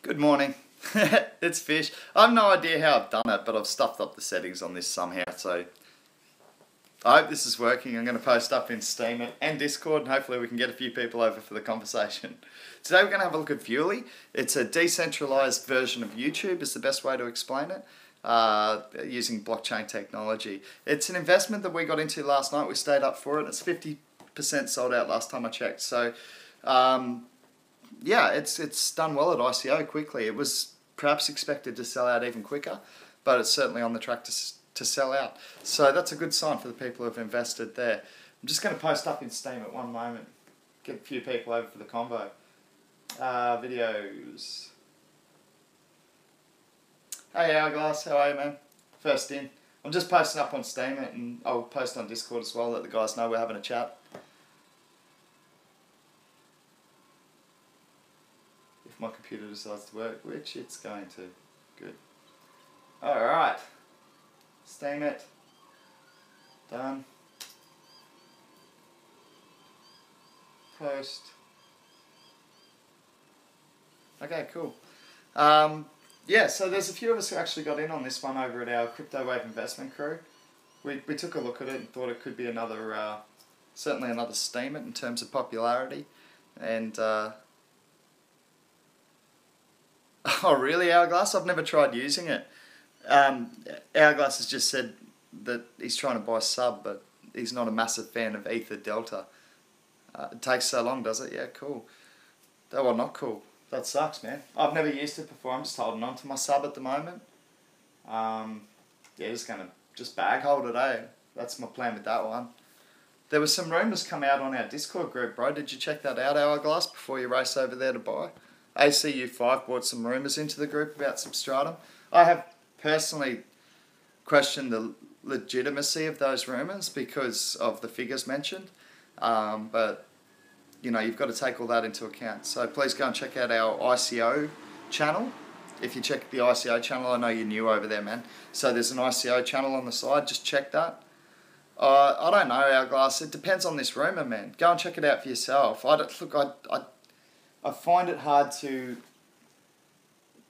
Good morning. It's Fish. I have no idea how I've done it, but I've stuffed up the settings on this somehow, so I hope this is working. I'm going to post up in Steam and Discord, and hopefully we can get a few people over for the conversation. Today we're going to have a look at Viewly. It's a decentralized version of YouTube, is the best way to explain it, using blockchain technology. It's an investment that we got into last night. We stayed up for it. It's 50% sold out last time I checked. So, yeah, it's done well at ICO quickly. It was perhaps expected to sell out even quicker, but it's certainly on the track to sell out. So that's a good sign for the people who have invested there. I'm just going to post up in Steam at one moment, get a few people over for the convo. Videos. Hey Hourglass, how are you, man? First in. I'm just posting up on Steam and I'll post on Discord as well, let the guys know we're having a chat. If my computer decides to work, which it's going to. Good. Alright. Steam it. Done. Post. Okay, cool. Yeah, so there's a few of us who actually got in on this one over at our Crypto Wave investment crew. We took a look at it and thought it could be another, certainly another steam it in terms of popularity. And, oh really, Hourglass? I've never tried using it. Hourglass has just said that he's trying to buy sub, but he's not a massive fan of Ether Delta. It takes so long, does it? Yeah, cool. Oh, well, not cool. That sucks, man. I've never used it before. I'm just holding on to my sub at the moment. Yeah, just gonna bag hold it, eh? That's my plan with that one. There were some rumours come out on our Discord group, bro. Did you check that out, Hourglass, before you race over there to buy? ACU5 brought some rumours into the group about Substratum. I have personally questioned the legitimacy of those rumours because of the figures mentioned. But you know, you've got to take all that into account. So please go and check out our ICO channel. If you check the ICO channel, I know you're new over there, man. So there's an ICO channel on the side. Just check that. I don't know, Hourglass. It depends on this rumour, man. Go and check it out for yourself. I find it hard to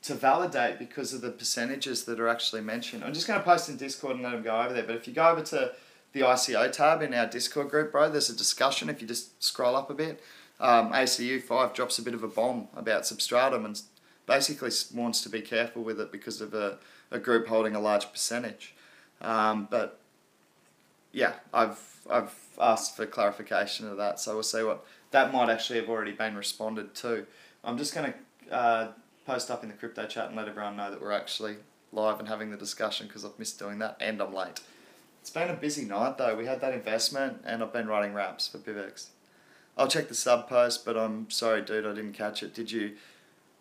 validate because of the percentages that are actually mentioned. I'm just going to post in Discord and let them go over there. But if you go over to the ICO tab in our Discord group, bro, there's a discussion. If you just scroll up a bit, ACU5 drops a bit of a bomb about Substratum and basically warns to be careful with it because of a group holding a large percentage. But yeah, I've asked for clarification of that, so we'll see what that might actually have already been responded to. I'm just going to post up in the crypto chat and let everyone know that we're actually live and having the discussion because I've missed doing that and I'm late. It's been a busy night though. We had that investment and I've been writing raps for PIVX. I'll check the sub post, but I'm sorry dude, I didn't catch it. Did you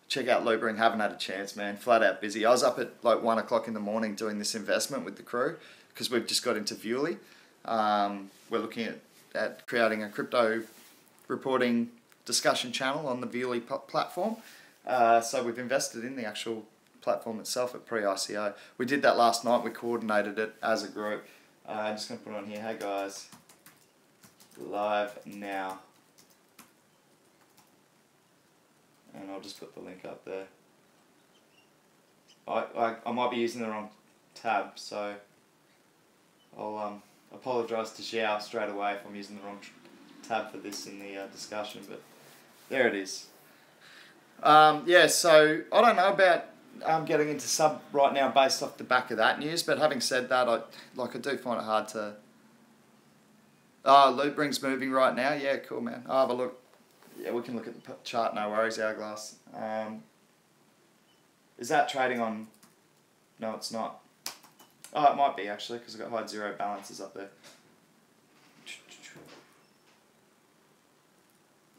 check out Loopering? Haven't had a chance, man. Flat out busy. I was up at like 1 o'clock in the morning doing this investment with the crew because we've just got into Viewly. We're looking at creating a crypto reporting discussion channel on the Viewly platform. So we've invested in the actual platform itself at pre-ICO. We did that last night. We coordinated it as a group. I'm just going to put it on here. Hey guys, live now. And I'll just put the link up there. I might be using the wrong tab, so I'll apologise to Xiao straight away if I'm using the wrong tab for this in the discussion, but there it is. Yeah, so I don't know about getting into sub right now based off the back of that news, but having said that, I do find it hard to... Loopring's moving right now. Yeah, cool, man. I'll have a look. Yeah, we can look at the chart, no worries, Hourglass. Is that trading on... No, it's not. Oh, it might be actually, because I've got high zero balances up there.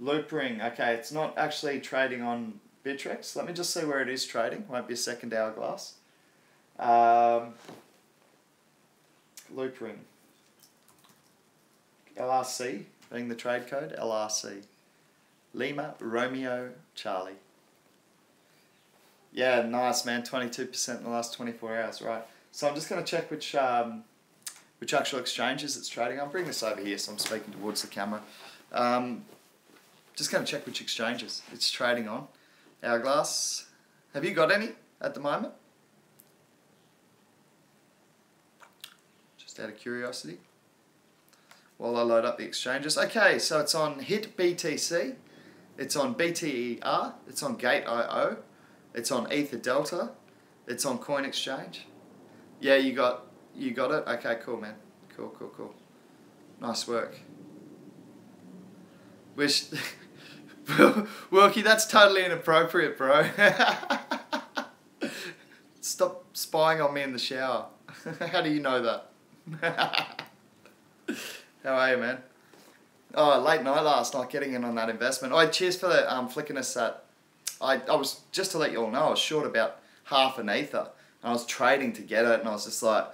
Loopring, okay, it's not actually trading on Bittrex. Let me just see where it is trading. Won't be a second, Hourglass. Loopring. LRC being the trade code. LRC. Lima Romeo Charlie. Yeah, nice, man. 22% in the last 24 hours, right? So I'm just going to check which actual exchanges it's trading on. Bring this over here so I'm speaking towards the camera. Just going to check which exchanges it's trading on. Hourglass. Have you got any at the moment? Just out of curiosity. While I load up the exchanges. Okay, so it's on HIT BTC. It's on BTER. It's on Gate.io. It's on Ether Delta. It's on Coin Exchange. Yeah, you got it? Okay, cool, man. Cool. Nice work. Wish... Wilkie, that's totally inappropriate, bro. Stop spying on me in the shower. How do you know that? How are you, man? Oh, late night last night getting in on that investment. Oh, cheers for the flicking us that. I was, just to let you all know, I was short about half an ether. And I was trading to get it, and I was just like,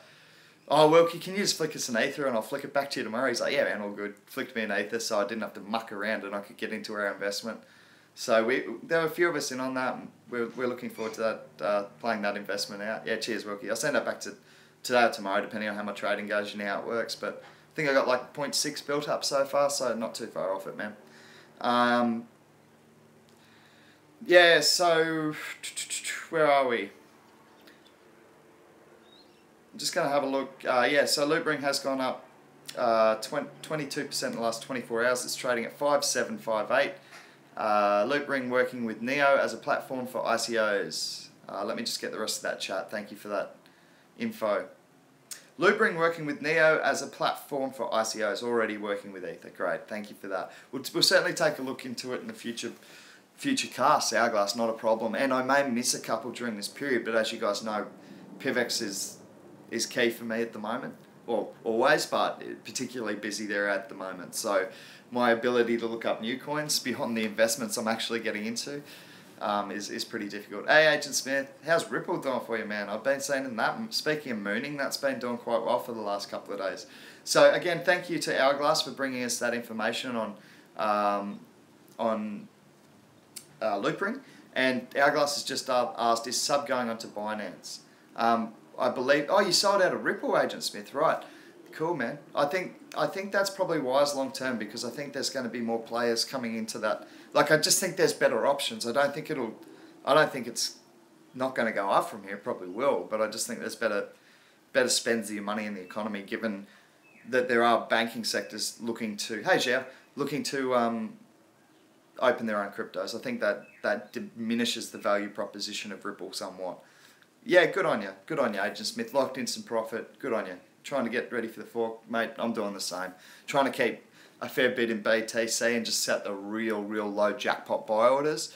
oh, Wilkie, can you just flick us an ether and I'll flick it back to you tomorrow? He's like, yeah, man, all good. Flicked me an ether so I didn't have to muck around and I could get into our investment. So there were a few of us in on that. And we're looking forward to that, playing that investment out. Yeah, cheers, Wilkie. I'll send that back to today or tomorrow, depending on how my trading goes. You know how it works. But I think I got like 0.6 built up so far, so not too far off it, man. Yeah, so where are we? I'm just going to have a look. Yeah, so Loopring has gone up 22% in the last 24 hours. It's trading at 5758. Loopring working with Neo as a platform for ICOs. Let me just get the rest of that chat. Thank you for that info. Loopring working with Neo as a platform for ICOs. Already working with Ether. Great. Thank you for that. We'll certainly take a look into it in the future casts. Hourglass, not a problem. And I may miss a couple during this period, but as you guys know, PIVX is key for me at the moment. Well, always, but particularly busy there at the moment. So my ability to look up new coins beyond the investments I'm actually getting into is pretty difficult. Hey, Agent Smith, how's Ripple doing for you, man? I've been saying that. Speaking of mooning, that's been doing quite well for the last couple of days. So again, thank you to Hourglass for bringing us that information on Loopring. And Hourglass has just asked, is sub going onto Binance? I believe. Oh, you sold out of Ripple, Agent Smith, right? Cool, man. I think that's probably wise long term, because I think there's going to be more players coming into that. Like, I just think there's better options. I don't think it's not going to go up from here. It probably will, but I just think there's better spends of your money in the economy, given that there are banking sectors looking to open their own cryptos. I think that diminishes the value proposition of Ripple somewhat. Yeah, good on you, Agent Smith. Locked in some profit. Good on you. Trying to get ready for the fork, mate. I'm doing the same. Trying to keep a fair bit in BTC and just set the real low jackpot buy orders.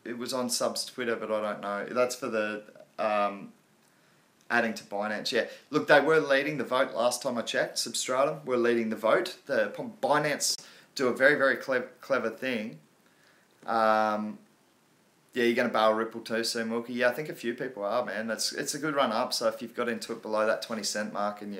It was on Sub's Twitter, but I don't know. That's for the adding to Binance. Yeah, look, they were leading the vote last time I checked. Substratum were leading the vote. The Binance do a very clever thing. Yeah, you're going to bail Ripple too soon, Wilkie? Yeah, I think a few people are, man. It's a good run up, so if you've got into it below that 20 cent mark and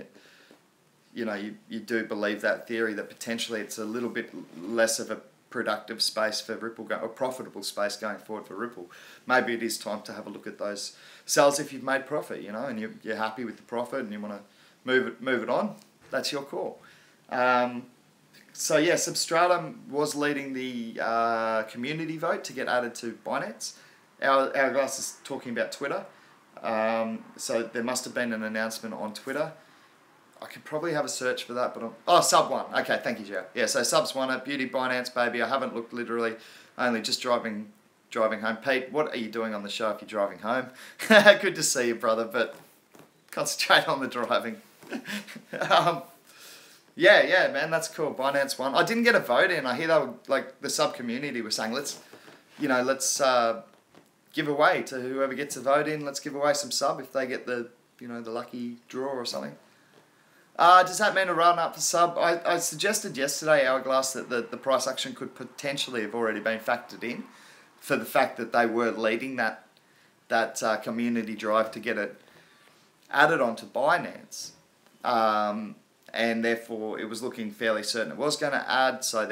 you do believe that theory that potentially it's a little bit less of a productive space for Ripple, or profitable space going forward for Ripple, maybe it is time to have a look at those sells if you've made profit, and you're happy with the profit and you want to move it on. That's your call. So yeah, Substratum was leading the community vote to get added to Binance. Hourglass is talking about Twitter. So there must have been an announcement on Twitter. I could probably have a search for that, but Sub won. Okay, thank you, Joe. Yeah, so Sub's won it. Beauty Binance, baby. I haven't looked literally. Only just driving home. Pete, what are you doing on the show if you're driving home? Good to see you, brother, but concentrate on the driving. Yeah, man, that's cool. Binance won. I didn't get a vote in. I hear they were, like, the sub community was saying, let's give away to whoever gets a vote in. Let's give away some sub if they get the lucky draw or something. Does that mean a run up for sub? I suggested yesterday, Hourglass, that the price action could potentially have already been factored in for the fact that they were leading that community drive to get it added onto Binance. And therefore it was looking fairly certain it was going to add, so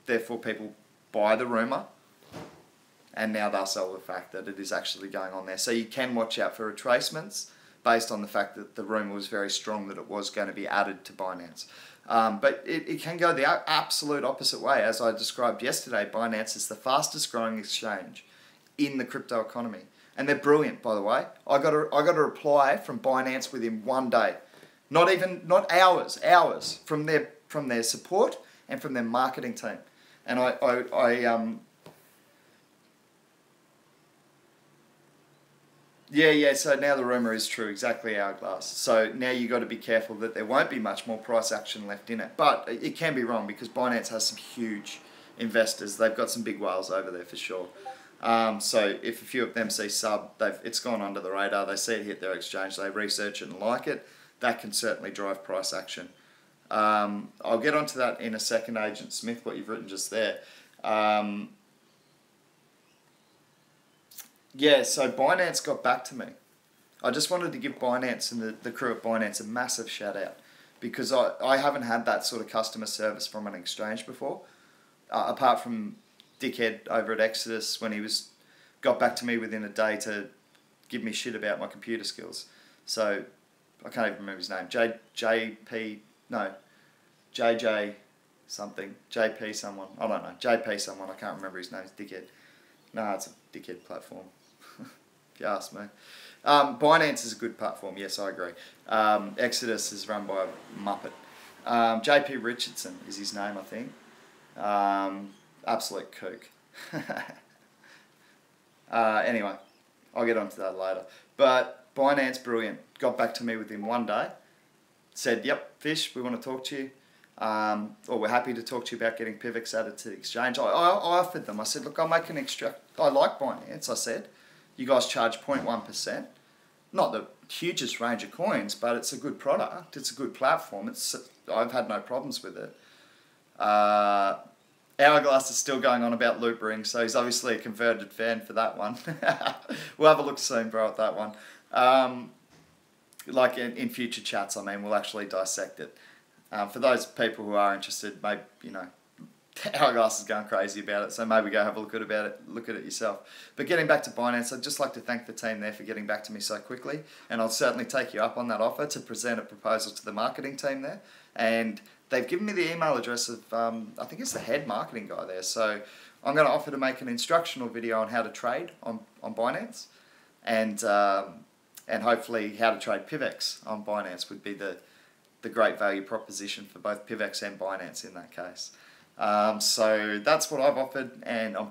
therefore people buy the rumour, and now they'll sell the fact that it is actually going on there. So you can watch out for retracements based on the fact that the rumour was very strong that it was going to be added to Binance. But it can go the absolute opposite way. As I described yesterday, Binance is the fastest growing exchange in the crypto economy. And they're brilliant, by the way. I got a reply from Binance within 1 day. Not hours from their support and from their marketing team. And Yeah, so now the rumour is true, exactly Hourglass. So now you got to be careful that there won't be much more price action left in it. But it can be wrong because Binance has some huge investors. They've got some big whales over there for sure. So if a few of them see sub, it's gone under the radar. They see it hit their exchange, they research it and like it. That can certainly drive price action. I'll get onto that in a second, Agent Smith, what you've written just there. Yeah, so Binance got back to me. I just wanted to give Binance and the crew at Binance a massive shout out because I haven't had that sort of customer service from an exchange before, apart from Dickhead over at Exodus when he got back to me within a day to give me shit about my computer skills. So I can't even remember his name. JJ something. JP someone. I don't know. JP someone. I can't remember his name. It's Dickhead. No, it's a dickhead platform. If you ask me. Binance is a good platform. Yes, I agree. Exodus is run by a muppet. JP Richardson is his name, I think. Absolute kook. Anyway, I'll get onto that later. But Binance, brilliant. Got back to me within 1 day. Said, yep, Fish, we want to talk to you. Or we're happy to talk to you about getting PIVX added to the exchange. I offered them. I said, look, I'll make an extract. I like Binance, I said. You guys charge 0.1%. Not the hugest range of coins, but it's a good product. It's a good platform. I've had no problems with it. Hourglass is still going on about Loop Ring, so he's obviously a converted fan for that one. We'll have a look soon, bro, at that one. Like in future chats, I mean, we'll actually dissect it. For those people who are interested, maybe, Hourglass is going crazy about it, so maybe go have a look at it yourself. But getting back to Binance, I'd just like to thank the team there for getting back to me so quickly, and I'll certainly take you up on that offer to present a proposal to the marketing team there. And they've given me the email address of, I think it's the head marketing guy there, so I'm going to offer to make an instructional video on how to trade on Binance, and hopefully how to trade PIVX on Binance would be the great value proposition for both PIVX and Binance in that case. So that's what I've offered, and I'm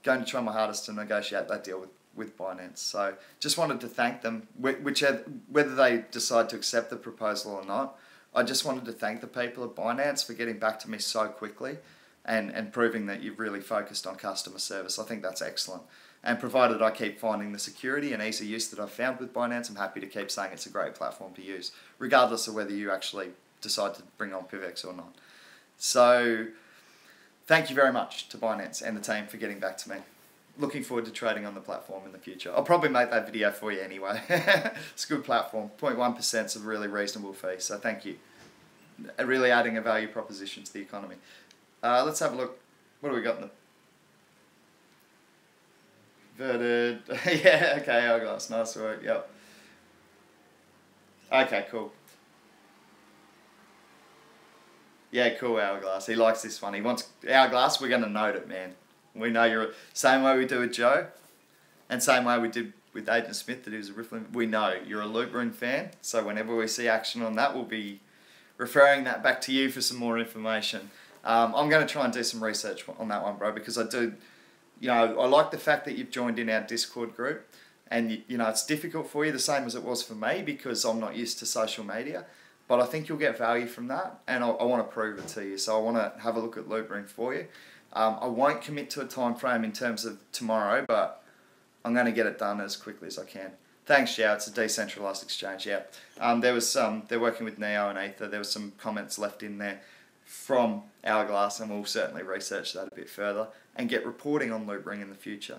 going to try my hardest to negotiate that deal with Binance. So just wanted to thank them, whether they decide to accept the proposal or not. I just wanted to thank the people at Binance for getting back to me so quickly and proving that you've really focused on customer service. I think that's excellent. And provided I keep finding the security and ease of use that I've found with Binance, I'm happy to keep saying it's a great platform to use, regardless of whether you actually decide to bring on PIVX or not. So thank you very much to Binance and the team for getting back to me. Looking forward to trading on the platform in the future. I'll probably make that video for you anyway. It's a good platform. 0.1% is a really reasonable fee, so thank you. Really adding a value proposition to the economy. Let's have a look. What do we got in the... Verted. Yeah, okay, Hourglass. Nice work, yep. Okay, cool. Yeah, cool, Hourglass. He likes this one. He wants Hourglass. We're going to note it, man. We know you're same way we do with Joe, and same way we did with Agent Smith that he was a Rifflin. We know you're a Loop Ring fan, so whenever we see action on that, we'll be referring that back to you for some more information. I'm going to try and do some research on that one, bro, because I do. I like the fact that you've joined in our Discord group, and it's difficult for you, the same as it was for me, because I'm not used to social media. But I think you'll get value from that, and I want to prove it to you. So I want to have a look at Loop Ring for you. I won't commit to a time frame in terms of tomorrow, but I'm going to get it done as quickly as I can. Thanks, yeah. It's a decentralized exchange, yeah. They're working with Neo and Ether. There was some comments left in there from Hourglass, and we'll certainly research that a bit further and get reporting on Loop Ring in the future.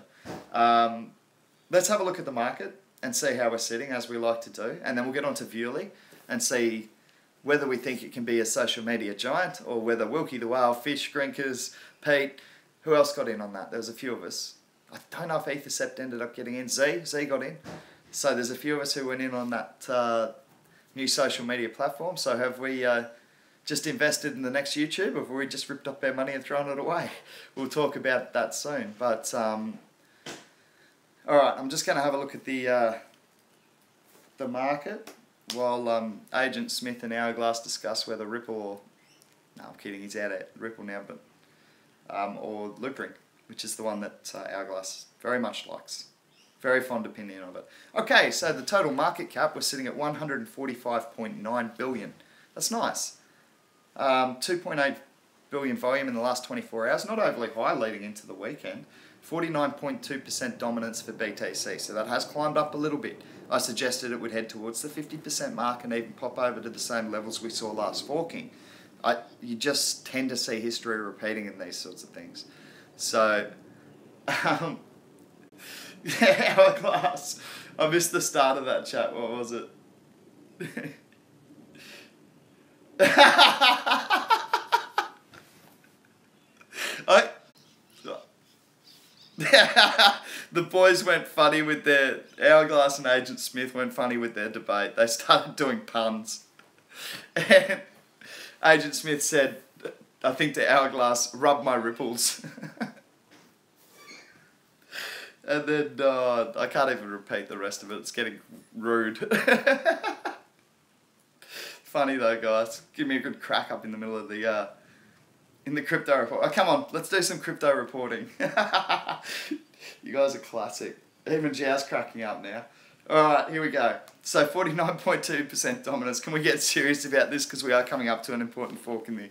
Let's have a look at the market and see how we're sitting, as we like to do, and then we'll get on to Viewly and see whether we think it can be a social media giant, or whether Wilkie the Whale, Fish, Grinkers, Pete, who else got in on that? There was a few of us. I don't know if Ethercept ended up getting in. Z got in. So there's a few of us who went in on that new social media platform. So have we just invested in the next YouTube, or have we just ripped up our money and thrown it away? We'll talk about that soon. But all right, I'm just going to have a look at the market while Agent Smith and Hourglass discuss whether Ripple or no, I'm kidding, he's out at Ripple now, but or Loopring, which is the one that Hourglass very much likes. Very fond opinion of it. Okay, so the total market cap, we're sitting at 145.9 billion. That's nice. 2.8 billion volume in the last 24 hours. Not overly high leading into the weekend. 49.2% dominance for BTC. So that has climbed up a little bit. I suggested it would head towards the 50% mark and even pop over to the same levels we saw last forking. You just tend to see history repeating in these sorts of things. So... Hourglass. I missed the start of that chat. What was it? The boys went funny with their... Hourglass and Agent Smith went funny with their debate. They started doing puns. And Agent Smith said, I think to Hourglass, rub my ripples. And then, I can't even repeat the rest of it. It's getting rude. Funny though, guys. Give me a good crack up in the middle of the, in the crypto report. Oh, come on, let's do some crypto reporting. You guys are classic. Even Jow's cracking up now. Alright, here we go. So 49.2% dominance. Can we get serious about this? Because we are coming up to an important fork in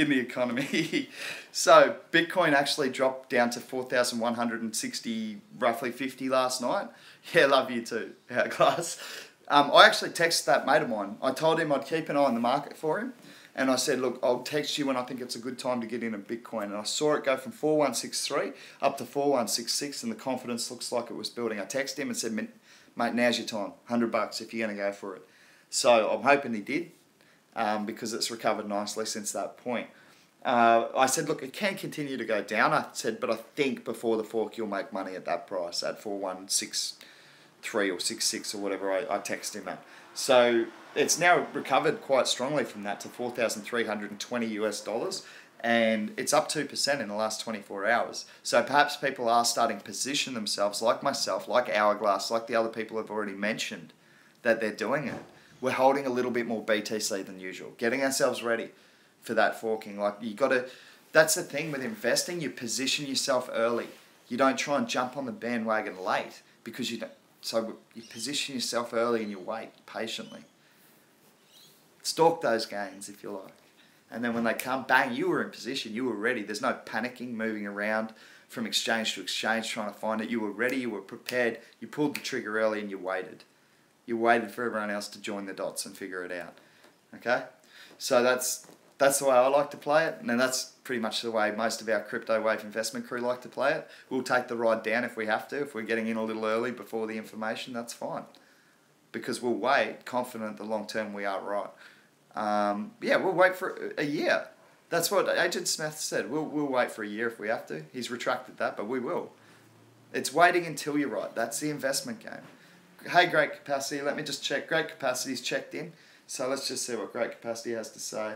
the economy. So Bitcoin actually dropped down to 4,160, roughly 50 last night. Yeah, love you too, Hourglass. I actually texted that mate of mine. I told him I'd keep an eye on the market for him. And I said, look, I'll text you when I think it's a good time to get in a Bitcoin. And I saw it go from 4163 up to 4166, and the confidence looks like it was building. I texted him and said, mate, now's your time, $100 if you're going to go for it. So I'm hoping he did, because it's recovered nicely since that point. I said, look, it can continue to go down. I said, but I think before the fork you'll make money at that price, at 4163 or 66 or whatever I texted him at. So it's now recovered quite strongly from that to $4,320 US, and it's up 2% in the last 24 hours. So perhaps people are starting to position themselves, like myself, like Hourglass, like the other people I've already mentioned, that they're doing it. We're holding a little bit more BTC than usual, getting ourselves ready for that forking. Like that's the thing with investing, you position yourself early. You don't try and jump on the bandwagon late, because you don't. So you position yourself early and you wait patiently. Stalk those gains if you like. And then when they come, bang, you were in position, you were ready. There's no panicking, moving around from exchange to exchange trying to find it. You were ready, you were prepared, you pulled the trigger early and you waited. You waited for everyone else to join the dots and figure it out. Okay? So that's the way I like to play it, and that's pretty much the way most of our crypto wave investment crew like to play it. We'll take the ride down if we have to. If we're getting in a little early before the information, that's fine. Because we'll wait, confident the long term we are right. Yeah, we'll wait for a year. That's what Agent Smith said. We'll wait for a year if we have to. He's retracted that, but we will. It's waiting until you're right. That's the investment game. Hey, Great Capacity, let me just check. Great Capacity's checked in. So let's just see what Great Capacity has to say.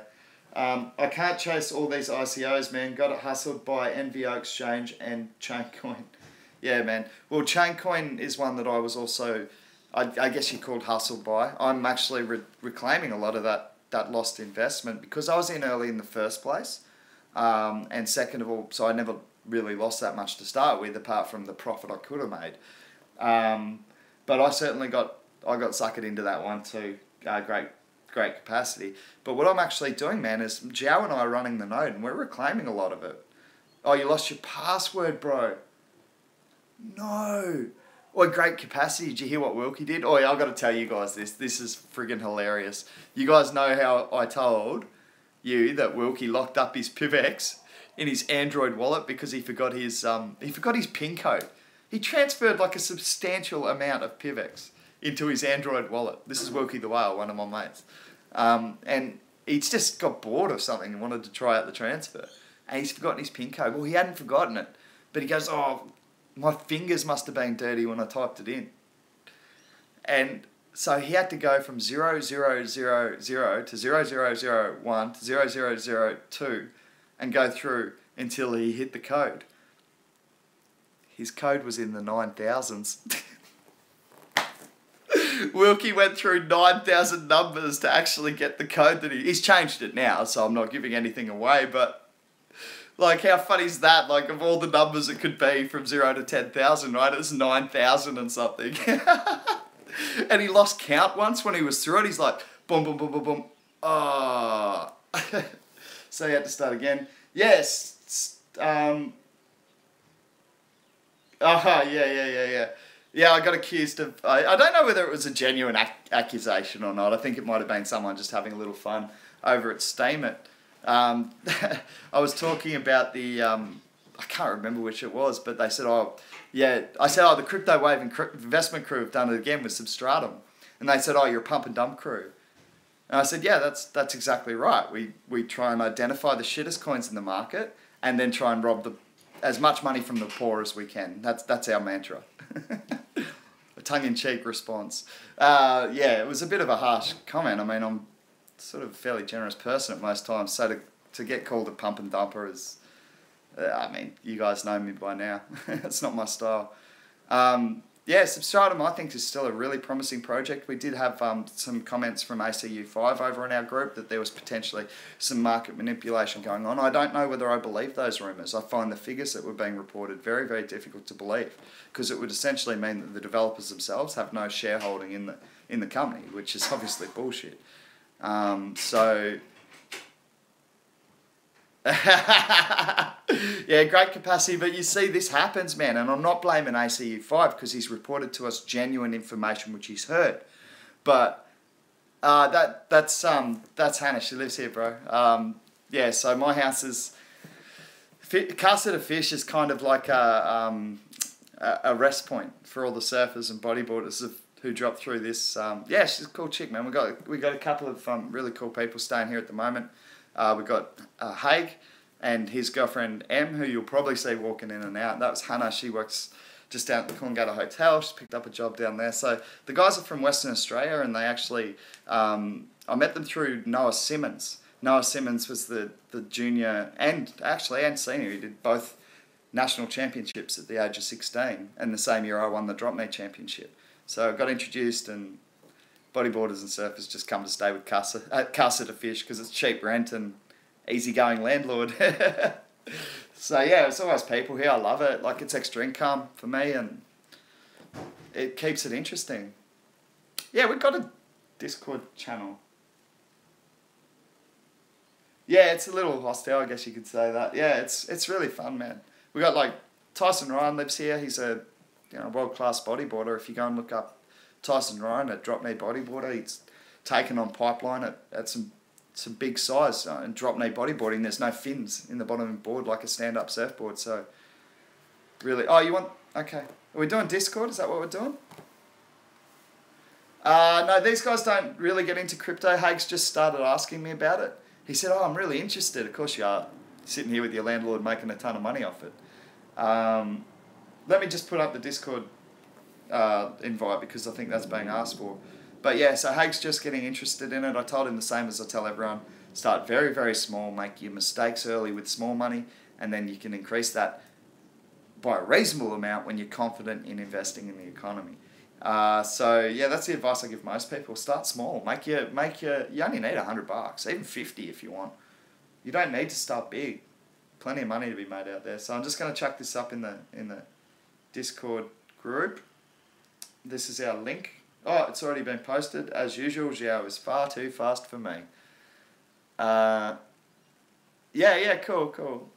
I can't chase all these ICOs, man. Got it hustled by NVO Exchange and Chaincoin. Yeah, man. Well, Chaincoin is one that I was also, I guess you called hustled by. I'm actually reclaiming a lot of that lost investment because I was in early in the first place. And second of all, so I never really lost that much to start with, apart from the profit I could have made. But I certainly got suckered into that one too. Great Capacity. But what I'm actually doing, man, is Jow and I are running the node and we're reclaiming a lot of it. Oh, you lost your password, bro. No. Oh, Great Capacity. Did you hear what Wilkie did? Oh, yeah, I've got to tell you guys this. This is friggin' hilarious. You guys know how I told you that Wilkie locked up his PIVX in his Android wallet because he forgot his PIN code. He transferred like a substantial amount of PIVX into his Android wallet. This is Wilkie the Whale, one of my mates. And he's just got bored of something and wanted to try out the transfer. And he's forgotten his PIN code. Well, he hadn't forgotten it. But he goes, oh, my fingers must have been dirty when I typed it in. And So he had to go from 0000 to 0001 to 0002 and go through until he hit the code. His code was in the 9000s. Wilkie went through 9,000 numbers to actually get the code that he's changed it now, so I'm not giving anything away, but like, how funny is that? Like, of all the numbers it could be from 0 to 10,000, right? It was 9,000 and something. And he lost count once when he was through it. He's like, boom, boom, boom, boom, boom. Oh. So he had to start again. Yes. Yeah. Yeah, I got accused of... I don't know whether it was a genuine accusation or not. I think it might have been someone just having a little fun over at Steemit. I was talking about the... I can't remember which it was, but they said, oh, yeah... I said, oh, the Crypto Wave investment crew have done it again with Substratum. And they said, oh, you're a pump and dump crew. And I said, yeah, that's exactly right. We try and identify the shittest coins in the market and then try and rob as much money from the poor as we can. That's our mantra. A tongue-in-cheek response. Yeah, it was a bit of a harsh comment. I mean, I'm sort of a fairly generous person at most times, so to get called a pump and dumper is... I mean, you guys know me by now. It's not my style. Yeah, Substratum, I think, is still a really promising project. We did have some comments from ACU5 over in our group that there was potentially some market manipulation going on. I don't know whether I believe those rumours. I find the figures that were being reported very, very difficult to believe, because it would essentially mean that the developers themselves have no shareholding in the company, which is obviously bullshit. So... Yeah, great capacity, but you see this happens, man, and I'm not blaming ACU5 because he's reported to us genuine information which he's heard, but that's Hannah. She lives here, bro. Yeah, so my house is Casa de Fish is kind of like a rest point for all the surfers and bodyboarders who drop through this. Yeah, she's a cool chick, man. We got a couple of really cool people staying here at the moment. We got Haig and his girlfriend Em, who you'll probably see walking in and out. That was Hannah. She works just down at the Coolangatta Hotel. She's picked up a job down there. So the guys are from Western Australia, and they actually... I met them through Noah Simmons. Noah Simmons was the junior and senior. He did both national championships at the age of 16, and the same year I won the Drop Me Championship. So I got introduced, and bodyboarders and surfers just come to stay with Casa de Fish because it's cheap rent and easygoing landlord. So yeah, it's always people here. I love it. Like, it's extra income for me, and it keeps it interesting. Yeah, we've got a Discord channel. Yeah, it's a little hostile, I guess you could say that. Yeah, it's really fun, man. We got, like, Tyson Ryan lives here. He's a world-class bodyboarder. If you go and look up Tyson Ryan at Drop Me Bodyboarder, he's taken on pipeline at some big size. And Drop Me Bodyboarding, there's no fins in the bottom of the board like a stand-up surfboard. So, really... Oh, you want... Okay. Are we doing Discord? Is that what we're doing? No, these guys don't really get into crypto. Haig's just started asking me about it. He said, oh, I'm really interested. Of course you are. Sitting here with your landlord making a ton of money off it. Let me just put up the Discord invite because I think that's being asked for. But yeah, so Haig's just getting interested in it. I told him the same as I tell everyone. Start very, very small. Make your mistakes early with small money. And then you can increase that by a reasonable amount when you're confident in investing in the economy. So yeah, that's the advice I give most people. Start small. You only need $100, even 50 if you want. You don't need to start big. Plenty of money to be made out there. So I'm just going to chuck this up in the Discord group. This is our link. Oh, it's already been posted. As usual, Xiao is far too fast for me. Yeah, cool.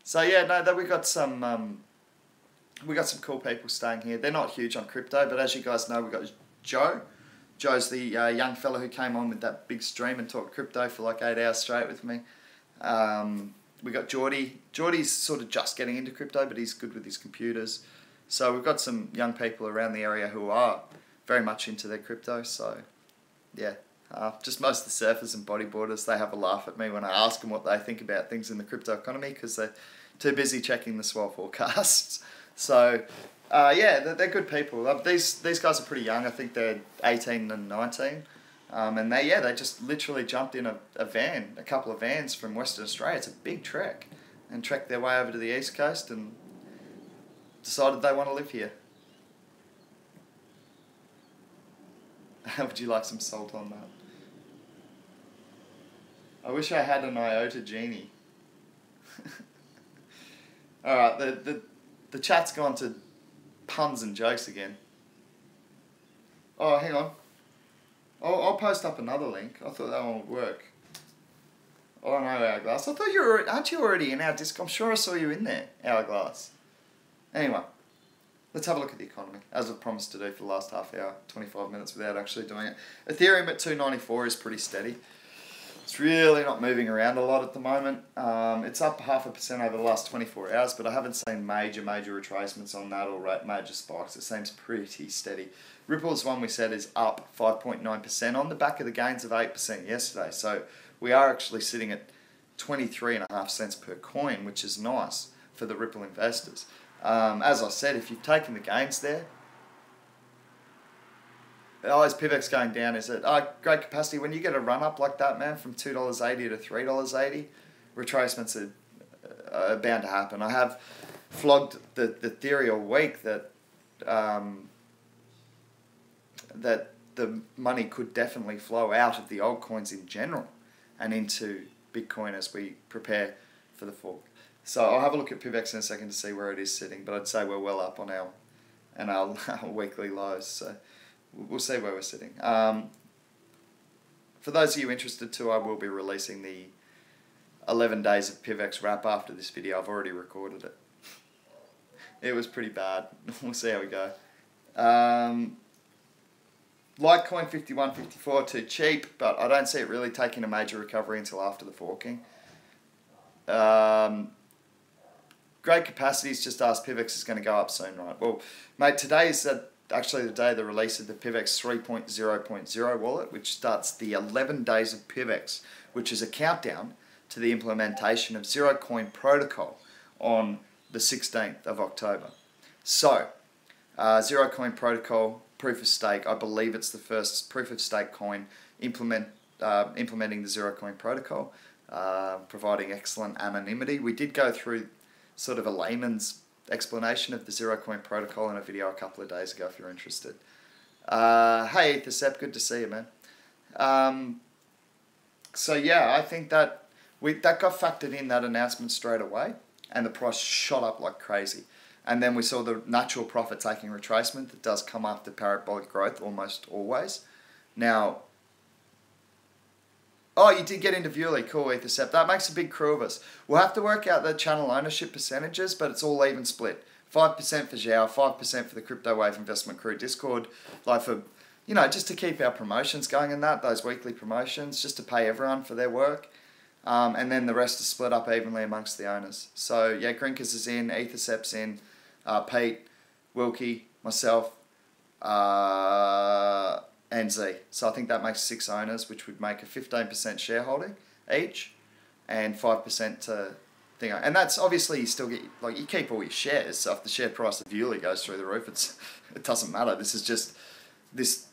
So yeah, no, we got some cool people staying here. They're not huge on crypto, but as you guys know, we got Joe. Joe's the young fella who came on with that big stream and talked crypto for like 8 hours straight with me. We got Geordie. Geordie's sort of just getting into crypto, but he's good with his computers. So we've got some young people around the area who are very much into their crypto. So yeah, just most of the surfers and bodyboarders, they have a laugh at me when I ask them what they think about things in the crypto economy because they're too busy checking the swell forecasts. So Yeah, they're good people. These guys are pretty young. I think they're 18 and 19. And they just literally jumped in a couple of vans from Western Australia. It's a big trek. And trekked their way over to the East Coast and decided they want to live here. How would you like some salt on that? I wish I had an iota genie. Alright, the chat's gone to puns and jokes again. Oh, hang on. I'll post up another link. I thought that one would work. Oh no, Hourglass. I thought aren't you already in our Discord? I'm sure I saw you in there, Hourglass. Anyway, let's have a look at the economy, as I've promised to do for the last half hour, 25 minutes without actually doing it. Ethereum at 294 is pretty steady. It's really not moving around a lot at the moment. It's up 0.5% over the last 24 hours, but I haven't seen major retracements on that or major spikes. It seems pretty steady. Ripple's one we said is up 5.9% on the back of the gains of 8% yesterday. So we are actually sitting at 23.5 cents per coin, which is nice for the Ripple investors. As I said, if you've taken the gains there, is PIVX going down? Is it? Great capacity. When you get a run up like that, man, from $2.80 to $3.80, retracements are bound to happen. I have flogged the theory all week that that the money could definitely flow out of the altcoins in general and into Bitcoin as we prepare for the fork. So I'll have a look at PIVX in a second to see where it is sitting, but I'd say we're well up on our weekly lows. So we'll see where we're sitting. For those of you interested too, I will be releasing the 11 days of PIVX wrap after this video. I've already recorded it. It was pretty bad. We'll see how we go. Litecoin 51.54 too cheap, but I don't see it really taking a major recovery until after the forking. Great capacities just asked PIVX is going to go up soon, right? Well, mate, today is actually the day of the release of the PIVX 3.0.0 wallet, which starts the 11 days of PIVX, which is a countdown to the implementation of Zero Coin Protocol on the 16th of October. So, Zero Coin Protocol, proof of stake, I believe it's the first proof of stake coin implementing the Zero Coin Protocol, providing excellent anonymity. We did go through sort of a layman's explanation of the Zero Coin Protocol in a video a couple of days ago if you're interested. Hey Ethercept, good to see you, man. So yeah, I think that got factored in, that announcement, straight away, and the price shot up like crazy. And then we saw the natural profit taking retracement that does come after parabolic growth almost always. Now, oh, you did get into Viewly. Cool, Ethercept. That makes a big crew of us. We'll have to work out the channel ownership percentages, but it's all even split. 5% for Zhao, 5% for the Crypto Wave Investment Crew Discord. Like for, you know, just to keep our promotions going and those weekly promotions, just to pay everyone for their work. And then the rest is split up evenly amongst the owners. So, yeah, Grinkers is in, Ethercept's in, Pete, Wilkie, myself, and Z. So I think that makes 6 owners, which would make a 15% shareholding each, and 5% to thing. And that's obviously, you still get, like, you keep all your shares. So if the share price of Viewly goes through the roof, it doesn't matter. This is just this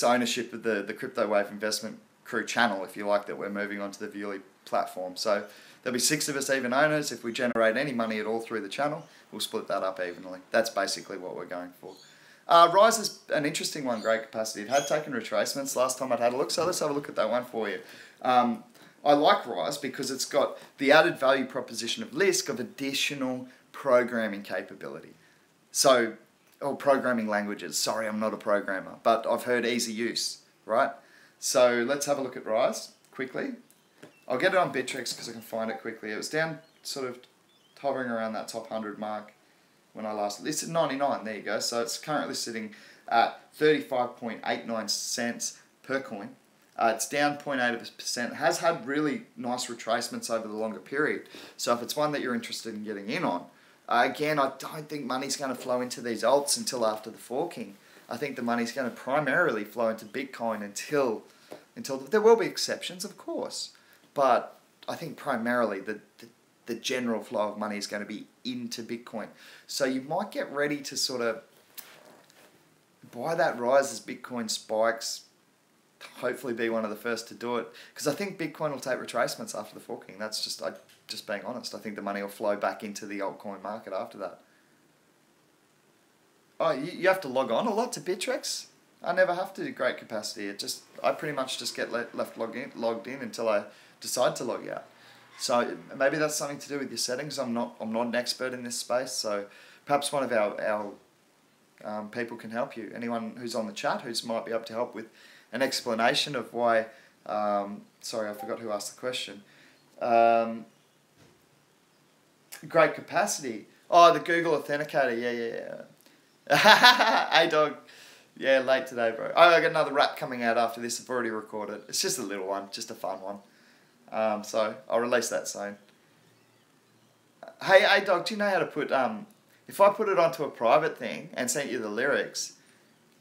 ownership of the Crypto Wave Investment Crew channel, if you like, that we're moving onto the Viewly platform. So there'll be 6 of us even owners. If we generate any money at all through the channel, we'll split that up evenly. That's basically what we're going for. Rise is an interesting one, great capacity. It had taken retracements last time I'd had a look, so let's have a look at that one for you. I like Rise because it's got the added value proposition of Lisk of additional programming capability. So, or programming languages. Sorry, I'm not a programmer, but I've heard easy use, right? So let's have a look at Rise quickly. I'll get it on Bittrex because I can find it quickly. It was down, sort of hovering around that top 100 mark when I last... It's at 99, there you go. So it's currently sitting at 35.89 cents per coin. It's down 0.8%. It has had really nice retracements over the longer period. So if it's one that you're interested in getting in on, again, I don't think money's going to flow into these alts until after the forking. I think the money's going to primarily flow into Bitcoin until there will be exceptions, of course. But I think primarily the the general flow of money is going to be into Bitcoin. So you might get ready to sort of buy that rise as Bitcoin spikes, hopefully be one of the first to do it, because I think Bitcoin will take retracements after the forking. That's just being honest. I think the money will flow back into the altcoin market after that. Oh, you have to log on a lot to Bittrex? I never have to do great capacity. I pretty much just get left logged in until I decide to log out. So maybe that's something to do with your settings. I'm not an expert in this space, so perhaps one of our people can help you. Anyone who's on the chat who might be able to help with an explanation of why. Sorry, I forgot who asked the question. Great capacity. Oh, the Google Authenticator. Yeah. Hey dog. Yeah, late today, bro. Oh, I got another rap coming out after this. I've already recorded. It's just a little one, just a fun one. So I'll release that soon. Hey dog, do you know how to put if I put it onto a private thing and sent you the lyrics,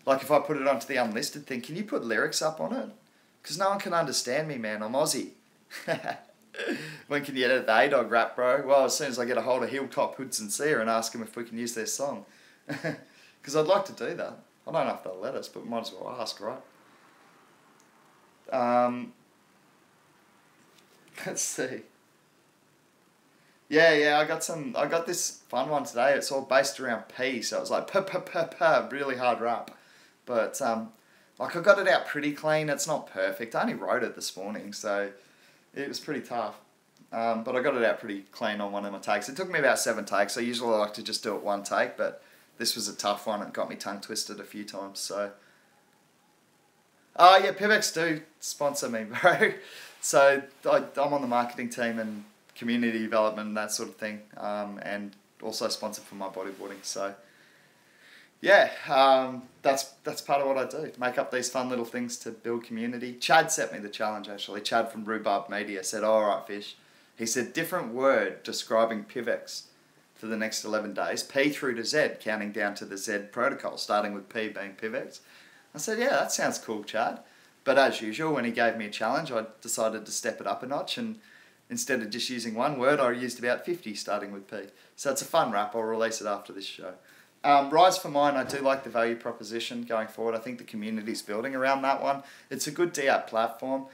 like if I put it onto the unlisted thing, can you put lyrics up on it? Because no one can understand me, man. I'm Aussie. When can you edit the A-Dog rap, bro? Well, as soon as I get a hold of Hilltop Hoods and Sia and ask them if we can use their song. Because I'd like to do that. I don't know if they'll let us, but we might as well ask, right? Let's see. Yeah, I got this fun one today. It's all based around P, so it was like really hard rap. But like I got it out pretty clean. It's not perfect. I only wrote it this morning, so it was pretty tough. But I got it out pretty clean on one of my takes. It took me about 7 takes. I usually like to just do it one take, but this was a tough one. It got me tongue twisted a few times. So, oh yeah, PIVX do sponsor me, bro. So I'm on the marketing team and community development and that sort of thing, and also sponsored for my bodyboarding. So yeah, that's part of what I do, to make up these fun little things to build community. Chad set me the challenge actually. Chad from Rhubarb Media said, "Oh, all right, Fish." He said, different word describing PIVX for the next 11 days, P through to Z, counting down to the Z protocol, starting with P being PIVX. I said, yeah, that sounds cool, Chad. But as usual, when he gave me a challenge, I decided to step it up a notch, and instead of just using one word, I used about 50 starting with P. So it's a fun rap. I'll release it after this show. Rise for mine, I do like the value proposition going forward. I think the community's building around that one. It's a good DApp platform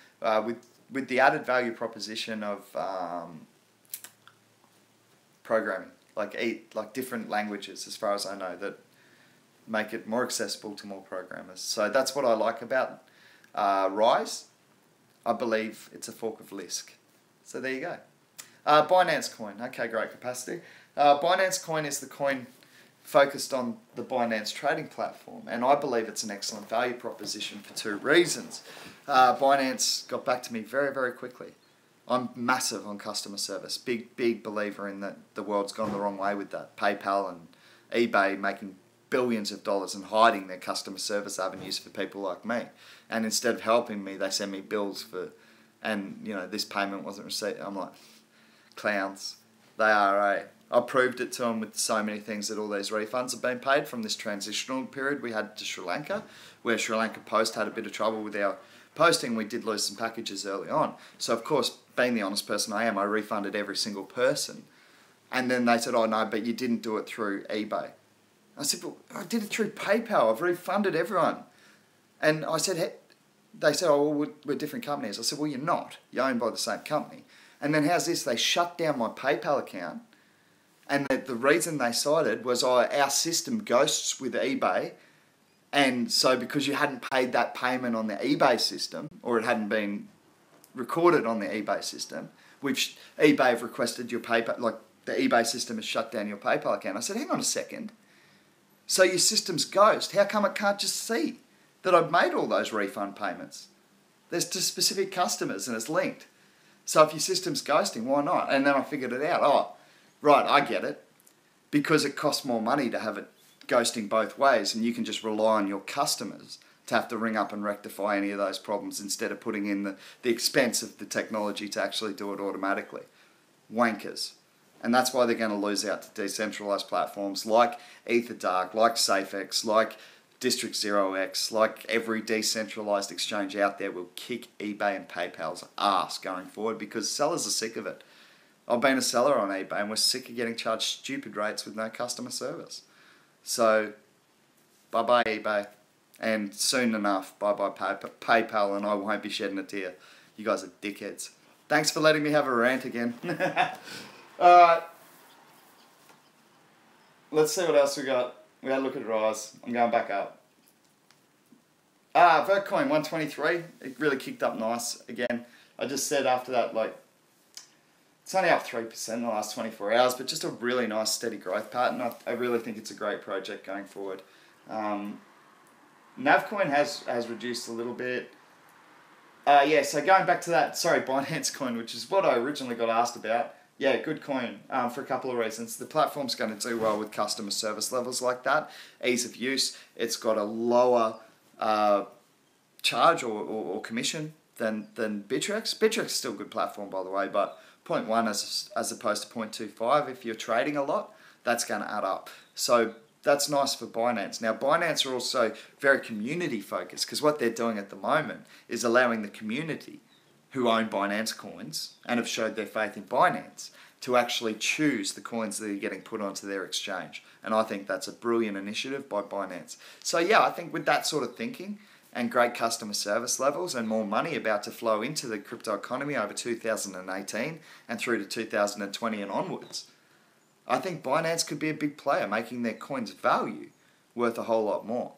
with the added value proposition of programming, like different languages, as far as I know, that make it more accessible to more programmers. So that's what I like about Rise. I believe it's a fork of Lisk. So there you go. Binance Coin. Okay, great capacity. Binance Coin is the coin focused on the Binance trading platform, and I believe it's an excellent value proposition for 2 reasons. Binance got back to me very, very quickly. I'm massive on customer service. Big believer in that the world's gone the wrong way with that. PayPal and eBay making billions of dollars and hiding their customer service avenues for people like me. And instead of helping me, they send me bills for, and you know, this payment wasn't received. I'm like, clowns. They are, eh? I proved it to them with so many things that all these refunds have been paid from this transitional period we had to Sri Lanka, where Sri Lanka Post had a bit of trouble with our posting. We did lose some packages early on. So of course, being the honest person I am, I refunded every single person. And then they said, oh no, but you didn't do it through eBay. I said, but I did it through PayPal. I've refunded everyone. And I said, hey, they said, oh, well, we're different companies. I said, well, you're not. You're owned by the same company. And then how's this? They shut down my PayPal account. And the reason they cited was our system ghosts with eBay. And so because you hadn't paid that payment on the eBay system, or it hadn't been recorded on the eBay system, which eBay have requested your PayPal, like the eBay system has shut down your PayPal account. I said, hang on a second. So your system's ghost. How come it can't just see that I've made all those refund payments? There's to specific customers and it's linked. So if your system's ghosting, why not? And then I figured it out. Oh, right, I get it. Because it costs more money to have it ghosting both ways, and you can just rely on your customers to have to ring up and rectify any of those problems instead of putting in the expense of the technology to actually do it automatically. Wankers. And that's why they're going to lose out to decentralized platforms like EtherDark, like SafeX, like District 0x, like every decentralized exchange out there will kick eBay and PayPal's ass going forward because sellers are sick of it. I've been a seller on eBay and we're sick of getting charged stupid rates with no customer service. So, bye-bye eBay. And soon enough, bye-bye PayPal, and I won't be shedding a tear. You guys are dickheads. Thanks for letting me have a rant again. Alright. Let's see what else we got. We had a look at Rise. I'm going back up. Vertcoin 123. It really kicked up nice again. I just said after that, like, it's only up 3% in the last 24 hours, but just a really nice steady growth pattern. I really think it's a great project going forward. Navcoin has reduced a little bit. Yeah, so going back to that, Binance Coin, which is what I originally got asked about. Yeah, good coin for a couple of reasons. The platform's going to do well with customer service levels like that. Ease of use. It's got a lower charge or commission than Bittrex. Bittrex is still a good platform, by the way, but 0.1 as opposed to 0.25, if you're trading a lot, that's going to add up. So that's nice for Binance. Now, Binance are also very community focused, because what they're doing at the moment is allowing the community who own Binance coins and have showed their faith in Binance to actually choose the coins that are getting put onto their exchange. And I think that's a brilliant initiative by Binance. So yeah, I think with that sort of thinking and great customer service levels and more money about to flow into the crypto economy over 2018 and through to 2020 and onwards, I think Binance could be a big player, making their coins' value worth a whole lot more.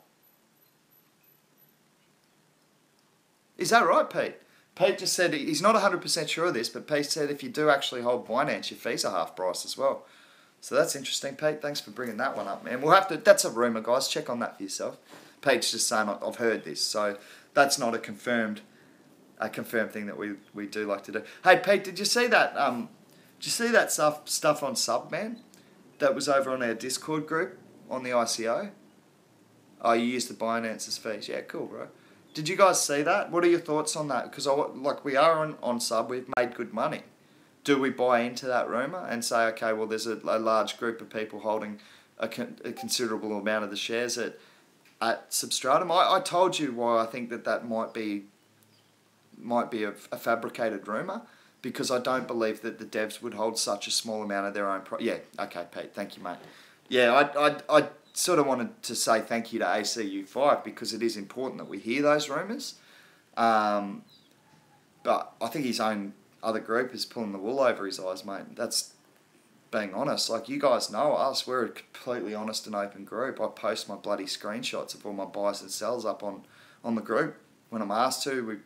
Is that right, Pete? Pete just said he's not 100% sure of this, but Pete said if you do actually hold Binance, your fees are half price as well. So that's interesting, Pete. Thanks for bringing that one up, man. We'll have to. That's a rumor, guys. Check on that for yourself. Pete's just saying I've heard this, so that's not a confirmed thing that we do like to do. Hey, Pete, did you see that? Did you see that stuff on Subman that was over on our Discord group on the ICO? Oh, you used the Binance's fees. Yeah, cool, bro. Did you guys see that? What are your thoughts on that? Because we are on Sub, we've made good money. Do we buy into that rumour and say, okay, well, there's a large group of people holding a considerable amount of the shares at Substratum? I told you why I think that might be a fabricated rumour, because I don't believe that the devs would hold such a small amount of their own... Yeah, okay, Pete, thank you, mate. Yeah, I sort of wanted to say thank you to ACU5 because it is important that we hear those rumours. But I think his own other group is pulling the wool over his eyes, mate. That's being honest. Like, you guys know us. We're a completely honest and open group. I post my bloody screenshots of all my buys and sells up on the group when I'm asked to.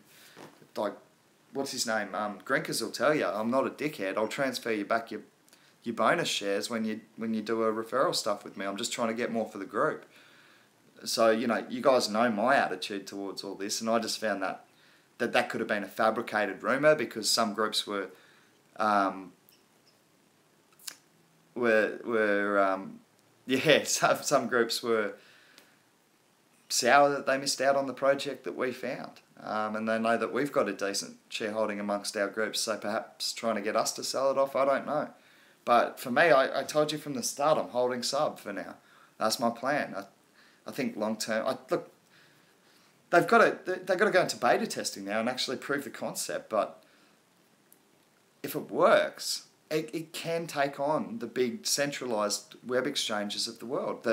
What's his name? Grinkers will tell you, I'm not a dickhead. I'll transfer you back your bonus shares when you do a referral stuff with me. I'm just trying to get more for the group. So, you know, you guys know my attitude towards all this, and I just found that could have been a fabricated rumour because some groups were some groups were sour that they missed out on the project that we found. And they know that we've got a decent shareholding amongst our groups, so perhaps trying to get us to sell it off, I don't know. But for me, I told you from the start, I'm holding Sub for now. That's my plan. I think long term, look, they've got to go into beta testing now and actually prove the concept. But if it works, it can take on the big centralized web exchanges of the world.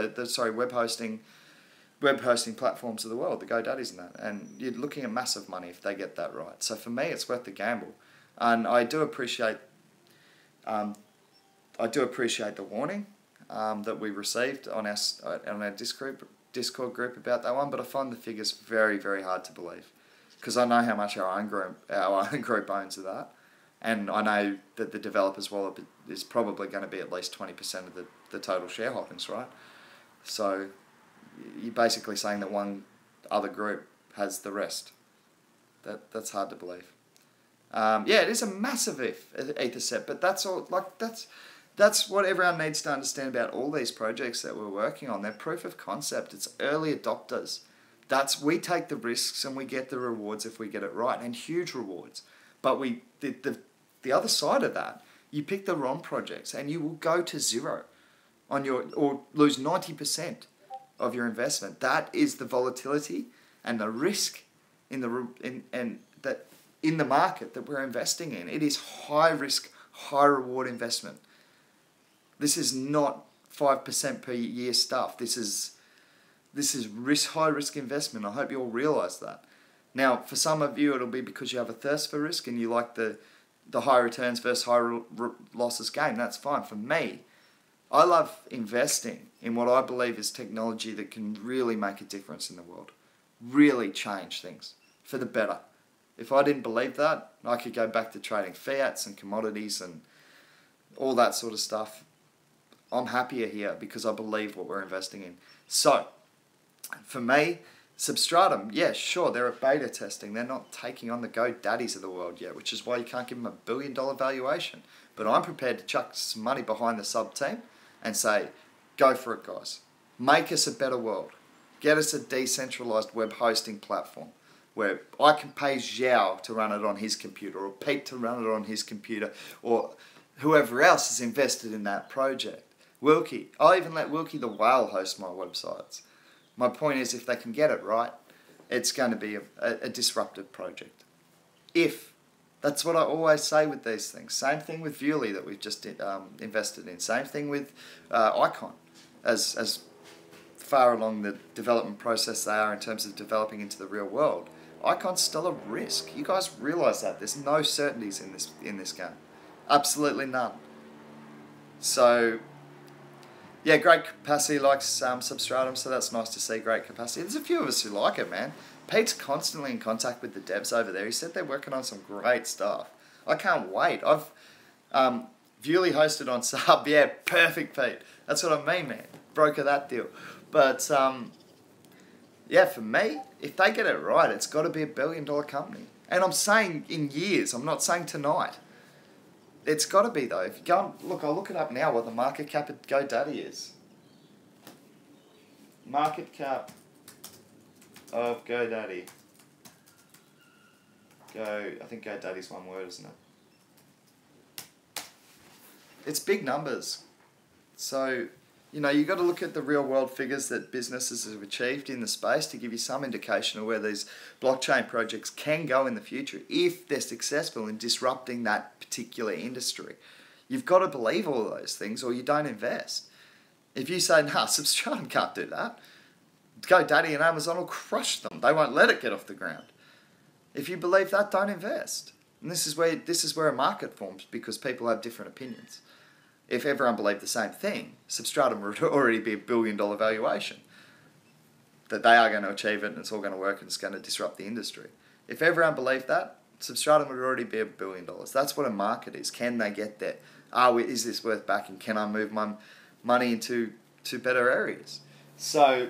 Web hosting platforms of the world, the GoDaddies and that. And you're looking at massive money if they get that right. So for me, it's worth the gamble. And I do appreciate the warning that we received on our Discord group about that one, but I find the figures very, very hard to believe because I know how much our own group owns of that, and I know that the developers' wallet is probably going to be at least 20% of the total shareholdings, right? So you're basically saying that one other group has the rest. That's hard to believe. Yeah, it is a massive ether set, but that's all. That's what everyone needs to understand about all these projects that we're working on. They're proof of concept. It's early adopters. We take the risks and we get the rewards if we get it right, and huge rewards. But the other side of that, you pick the wrong projects and you will go to zero or lose 90% of your investment. That is the volatility and the risk in the market that we're investing in. It is high risk, high reward investment. This is not 5% per year stuff. This is high risk investment. I hope you all realise that. Now, for some of you, it'll be because you have a thirst for risk and you like the high returns versus high losses game. That's fine. For me, I love investing in what I believe is technology that can really make a difference in the world. Really change things for the better. If I didn't believe that, I could go back to trading fiats and commodities and all that sort of stuff. I'm happier here because I believe what we're investing in. So, for me, Substratum, yeah, sure, they're at beta testing. They're not taking on the GoDaddies of the world yet, which is why you can't give them $1 billion valuation. But I'm prepared to chuck some money behind the sub team and say, go for it, guys. Make us a better world. Get us a decentralized web hosting platform where I can pay Xiao to run it on his computer, or Pete to run it on his computer, or whoever else is invested in that project. Wilkie. I'll even let Wilkie the Whale host my websites. My point is, if they can get it right, it's going to be a disruptive project. That's what I always say with these things. Same thing with Viewly that we've just invested in. Same thing with Icon. As far along the development process they are in terms of developing into the real world, Icon's still a risk. You guys realise that. There's no certainties in this game. Absolutely none. So, yeah, great capacity likes Substratum, so that's nice to see great capacity. There's a few of us who like it, man. Pete's constantly in contact with the devs over there. He said they're working on some great stuff. I can't wait. I've Viewly hosted on Sub. Yeah, perfect, Pete. That's what I mean, man. Broker that deal. But, yeah, for me, if they get it right, it's got to be $1 billion company. And I'm saying in years. I'm not saying tonight. It's got to be, though. If you go and look, I'll look it up now what the market cap at GoDaddy is. Market cap of GoDaddy. I think GoDaddy's one word, isn't it? It's big numbers. So, you know, you've got to look at the real world figures that businesses have achieved in the space to give you some indication of where these blockchain projects can go in the future if they're successful in disrupting that particular industry. You've got to believe all of those things or you don't invest. If you say, nah, Substratum can't do that, GoDaddy and Amazon will crush them. They won't let it get off the ground. If you believe that, don't invest. And this is where a market forms because people have different opinions. If everyone believed the same thing, Substratum would already be $1 billion valuation. That they are going to achieve it and it's all going to work and it's going to disrupt the industry. If everyone believed that, Substratum would already be $1 billion. That's what a market is. Can they get there? Is this worth backing? Can I move my money into better areas? So,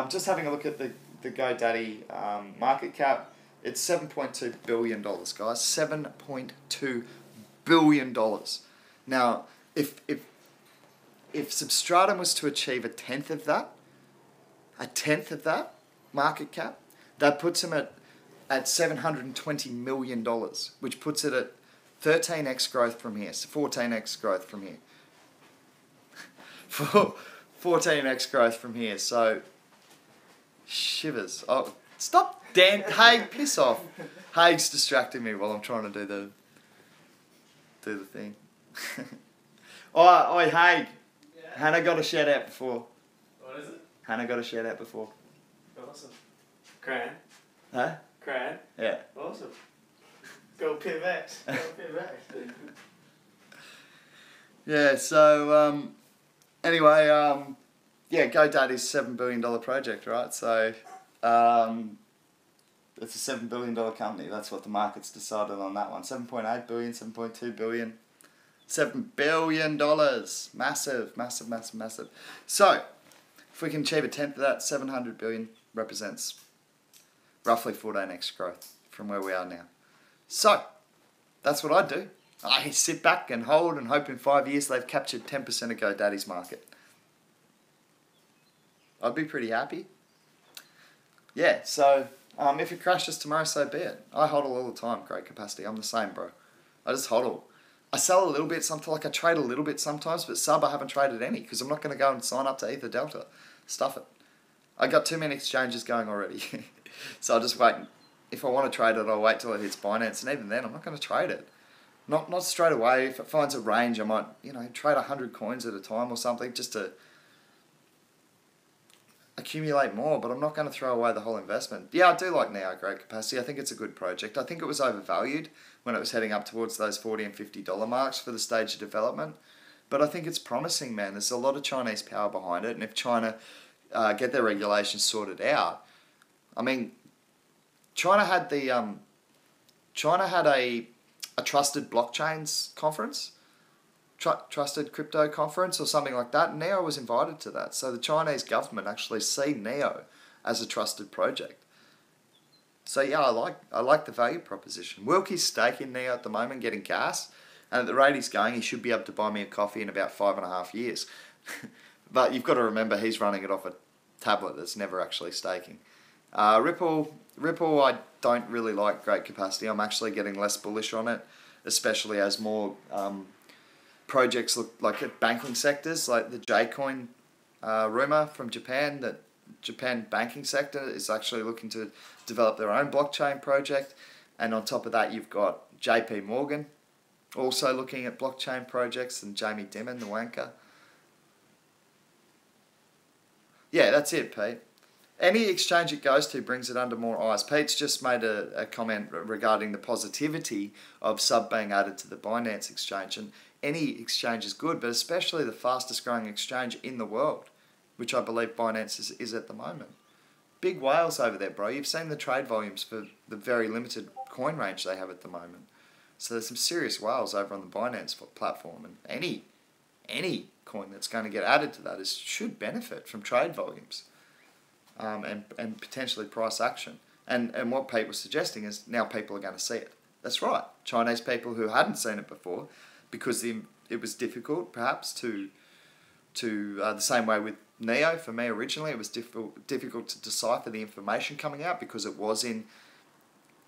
just having a look at the GoDaddy market cap, it's $7.2 billion, guys. $7.2 billion. Now, if Substratum was to achieve a tenth of that market cap, that puts them at $720 million, which puts it at 13x growth from here, so 14x growth from here. 14x growth from here, so shivers. Oh, stop, Dan. Haig, piss off. Haig's distracting me while I'm trying to do the thing. Oi, Haig. Yeah. Hannah got a shout out before. What is it? Hannah got a shout out before. Awesome. Cran. Huh? Cran. Yeah. Awesome. Go PIVX. Go PIVX. Yeah, so, anyway, yeah, GoDaddy's $7 billion project, right? So, it's a $7 billion company. That's what the market's decided on that one. 7.8 billion, 7.2 billion. $7 billion. Massive, massive, massive, massive. So, if we can achieve a tenth of that, 700 billion represents roughly 14x growth from where we are now. So, that's what I do. I sit back and hold and hope in 5 years they've captured 10% of GoDaddy's market. I'd be pretty happy. Yeah, so if it crashes tomorrow, so be it. I hodl all the time, great capacity. I'm the same, bro. I just hodl. I sell a little bit, like I trade a little bit sometimes, but sub I haven't traded any because I'm not going to go and sign up to Ether Delta. Stuff it. I got too many exchanges going already. So I'll just wait. If I want to trade it, I'll wait till it hits Binance, and even then, I'm not going to trade it. Not straight away. If it finds a range, I might, trade 100 coins at a time or something just to accumulate more, but I'm not going to throw away the whole investment. Yeah, I do like Neo, great capacity. I think it's a good project. I think it was overvalued when it was heading up towards those $40 and $50 marks for the stage of development. But I think it's promising, man. There's a lot of Chinese power behind it, and if China get their regulations sorted out, I mean, China had a trusted blockchains conference, trusted crypto conference or something like that. Neo was invited to that. So the Chinese government actually see Neo as a trusted project. So yeah, I like the value proposition. Wilkie's staking Neo at the moment, getting gas, and at the rate he's going, he should be able to buy me a coffee in about 5.5 years. But you've got to remember he's running it off a tablet that's never actually staking. Ripple, I don't really like great capacity. I'm actually getting less bullish on it, especially as more projects look like at banking sectors, like the J-Coin rumor from Japan, that Japan banking sector is actually looking to develop their own blockchain project. And on top of that, you've got JP Morgan also looking at blockchain projects, and Jamie Dimon, the wanker. Yeah, that's it, Pete. Any exchange it goes to brings it under more eyes. Pete's just made a comment regarding the positivity of sub being added to the Binance exchange. And any exchange is good, but especially the fastest growing exchange in the world, which I believe Binance is at the moment. Big whales over there, bro. You've seen the trade volumes for the very limited coin range they have at the moment. So there's some serious whales over on the Binance platform. And any coin that's going to get added to that should benefit from trade volumes. And potentially price action. And what Pete was suggesting is now people are going to see it. That's right. Chinese people who hadn't seen it before, because it was difficult perhaps to the same way with Neo for me originally, it was difficult to decipher the information coming out because it was in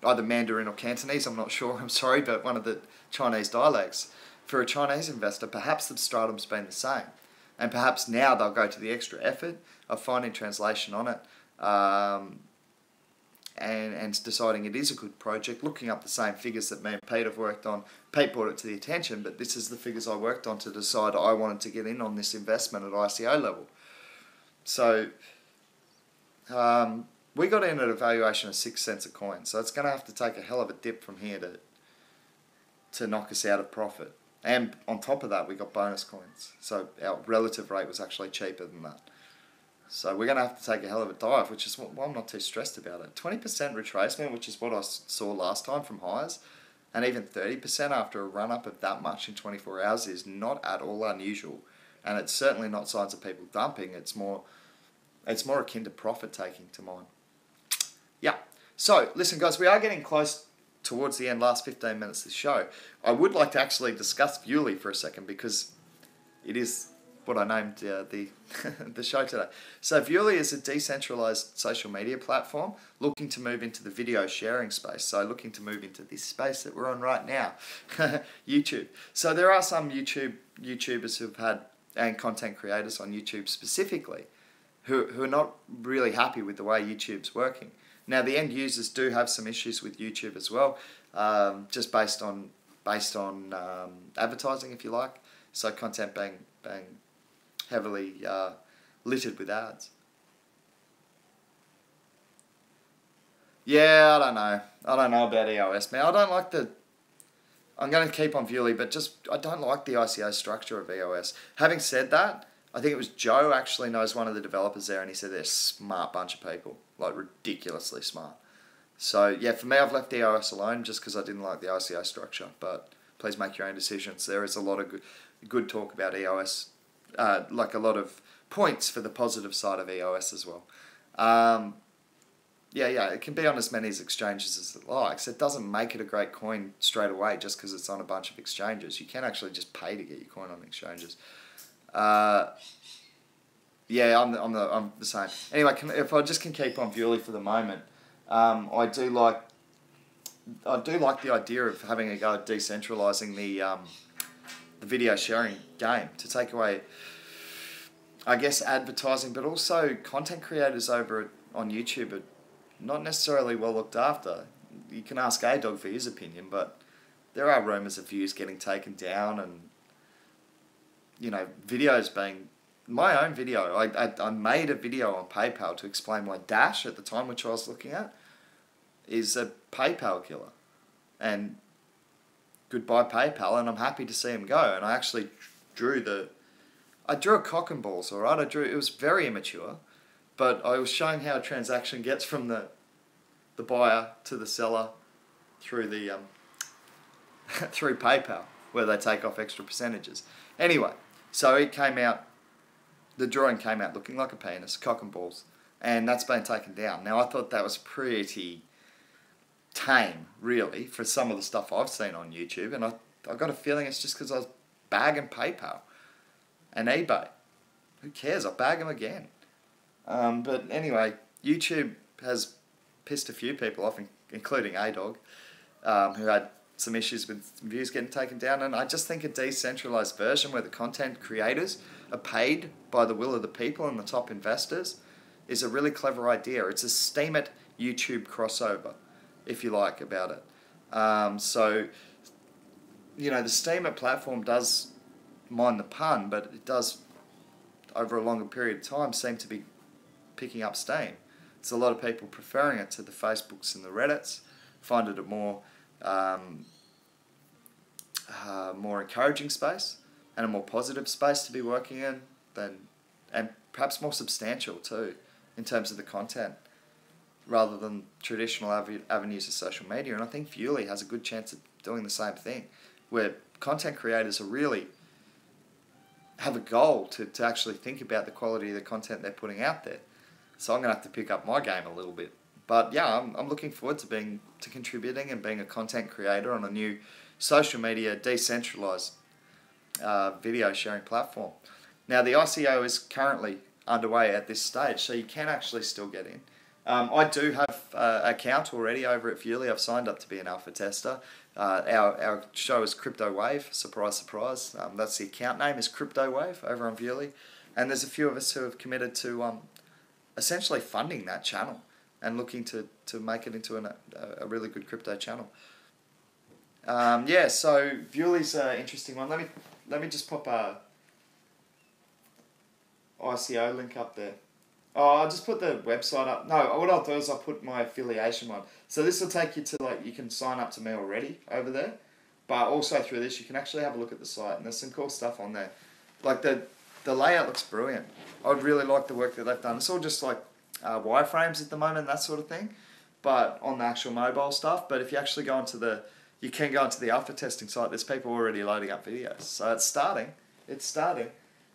either Mandarin or Cantonese, I'm not sure, I'm sorry, but one of the Chinese dialects. For a Chinese investor, perhaps the stratum's been the same. And perhaps now they'll go to the extra effort of finding translation on it and deciding it is a good project, looking up the same figures that me and Pete have worked on. Pete brought it to the attention, but this is the figures I worked on to decide I wanted to get in on this investment at ICO level. So we got in at a valuation of 6 cents a coin, so it's going to have to take a hell of a dip from here to knock us out of profit. And on top of that, we got bonus coins. So our relative rate was actually cheaper than that. So we're going to have to take a hell of a dive, which is why I'm not too stressed about it. 20% retracement, which is what I saw last time from highs, and even 30% after a run-up of that much in 24 hours is not at all unusual. And it's certainly not signs of people dumping. It's more akin to profit-taking to mine. Yeah. So, listen, guys, we are getting close towards the end, last 15 minutes of the show. I would like to actually discuss Viewly for a second because it is what I named the show today. So Viewly is a decentralized social media platform looking to move into the video sharing space. So looking to move into this space that we're on right now, YouTube. So there are some YouTubers who've had, and content creators on YouTube specifically, who are not really happy with the way YouTube's working. Now the end users do have some issues with YouTube as well, just based on advertising, if you like. So content being heavily littered with ads. Yeah, I don't know about EOS, man. I don't like I'm going to keep on Viewly, but I don't like the ICO structure of EOS. Having said that, I think it was Joe actually knows one of the developers there, and he said they're a smart bunch of people, like ridiculously smart. So yeah, for me, I've left EOS alone just because I didn't like the ICO structure. But please make your own decisions. There is a lot of good talk about EOS, like a lot of points for the positive side of EOS as well. Yeah, it can be on as many exchanges as it likes. It doesn't make it a great coin straight away just because it's on a bunch of exchanges. You can actually just pay to get your coin on exchanges. Yeah, I'm the same. Anyway, if I just can keep on Viewly for the moment, I do like the idea of having a go at decentralizing the video sharing game to take away, I guess, advertising, but also content creators over on YouTube are not necessarily well looked after. You can ask A-Dog for his opinion, but there are rumours of views getting taken down and, you know, videos being... My own video, I made a video on PayPal to explain why Dash at the time, which I was looking at, is a PayPal killer. And goodbye PayPal, and I'm happy to see him go. And I actually drew a cock and balls, alright? It was very immature, but I was showing how a transaction gets from the buyer to the seller through the through PayPal, where they take off extra percentages. Anyway, so it came out, the drawing came out looking like a penis, cock and balls, and that's been taken down. Now, I thought that was pretty tame, really, for some of the stuff I've seen on YouTube, and I got a feeling it's just because I was bagging PayPal and eBay. Who cares? I bag them again. But anyway, YouTube has pissed a few people off, including A-Dog, who had some issues with views getting taken down, and I just think a decentralized version where the content creators are paid by the will of the people and the top investors is a really clever idea. It's a Steam It YouTube crossover, if you like, about it. So, you know, the Steam It platform does, mind the pun, but it does, over a longer period of time, seem to be picking up steam. It's a lot of people preferring it to the Facebooks and the Reddits, find it a more encouraging space and a more positive space to be working in, and perhaps more substantial too in terms of the content, rather than traditional avenues of social media. And I think Viewly has a good chance of doing the same thing, where content creators are really have a goal to actually think about the quality of the content they're putting out there. So I'm going to have to pick up my game a little bit. But yeah, I'm looking forward to contributing and being a content creator on a new social media decentralized video sharing platform. Now, the ICO is currently underway at this stage, so you can actually still get in. I do have an account already over at Viewly. I've signed up to be an alpha tester. Our show is Crypto Wave. Surprise, surprise. That's the account name, is Crypto Wave over on Viewly. And there's a few of us who have committed to essentially funding that channel and looking to make it into a really good crypto channel. Yeah, so Viewly's an interesting one. Let me just pop a ICO link up there. Oh, I'll just put the website up. No, what I'll do is I'll put my affiliation one. So this will take you to, like, you can sign up to me already over there. But also through this, you can actually have a look at the site. And there's some cool stuff on there. Like, the layout looks brilliant. I'd really like the work that they've done. It's all just, like, wireframes at the moment, that sort of thing. But on the actual mobile stuff. But if you actually go onto you can go onto the alpha testing site, there's people already loading up videos. So it's starting. It's starting.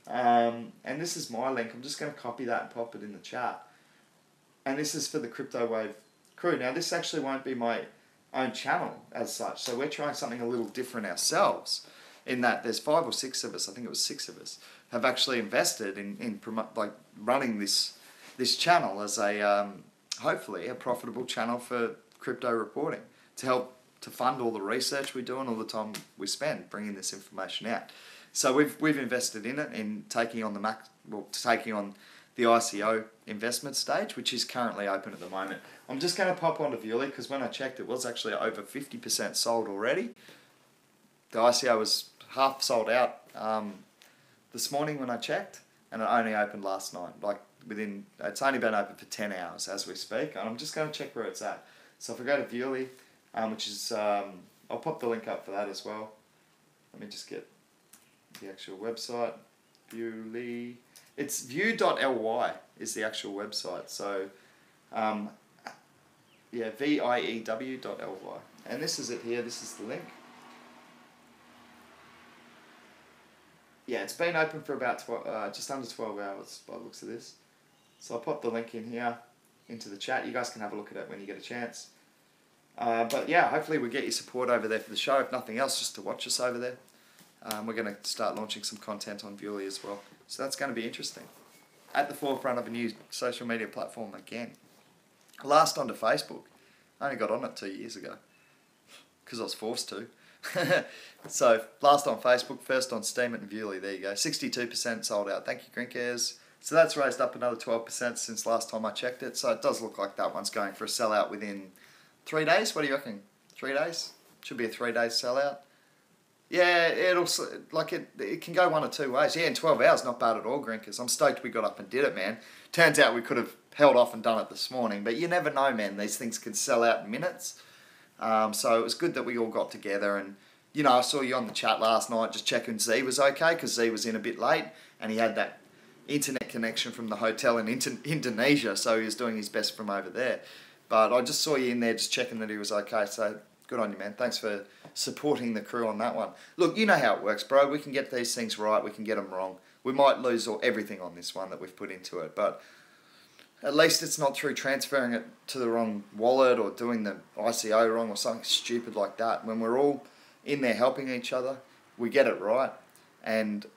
And this is my link. I'm just going to copy that and pop it in the chat. And this is for the Crypto Wave crew. Now, this actually won't be my own channel as such. So we're trying something a little different ourselves, in that there's 5 or 6 of us, I think it was 6 of us, have actually invested in running this channel as a hopefully a profitable channel for crypto reporting, to help to fund all the research we do and all the time we spend bringing this information out. So we've invested in it, in taking on the ICO investment stage, which is currently open at the moment. I'm just going to pop onto Viewly, because when I checked, it was actually over 50% sold already. The ICO was half sold out this morning when I checked, and it only opened last night. Like, it's only been open for 10 hours as we speak, and I'm just going to check where it's at. So if I go to Viewly, which is, I'll pop the link up for that as well. Let me just get the actual website. Viewly, it's view.ly is the actual website. So, yeah, VIEW.ly. And this is it here, this is the link. Yeah, it's been open for about just under 12 hours by the looks of this. So I'll pop the link in here into the chat. You guys can have a look at it when you get a chance. But yeah, hopefully we get your support over there for the show. If nothing else, just to watch us over there. We're going to start launching some content on Viewly as well. So that's going to be interesting. At the forefront of a new social media platform again. Last onto Facebook. I only got on it 2 years ago, because I was forced to. So last on Facebook, first on Steam and Viewly. There you go. 62% sold out. Thank you, Grinkers. So that's raised up another 12% since last time I checked it. So it does look like that one's going for a sellout within 3 days. What do you reckon? 3 days? Should be a 3-day sellout. Yeah, it can go one or two ways. Yeah, in 12 hours, not bad at all, Grinkers. I'm stoked we got up and did it, man. Turns out we could have held off and done it this morning, but you never know, man. These things can sell out in minutes. So it was good that we all got together, and you know, I saw you on the chat last night just checking Z was okay, because Z was in a bit late and he had that internet connection from the hotel in Indonesia, so he was doing his best from over there. But I just saw you in there just checking that he was okay, so good on you, man. Thanks for supporting the crew on that one. Look, you know how it works, bro. We can get these things right, we can get them wrong. We might lose everything on this one that we've put into it, but at least it's not through transferring it to the wrong wallet or doing the ICO wrong or something stupid like that. When we're all in there helping each other, we get it right. And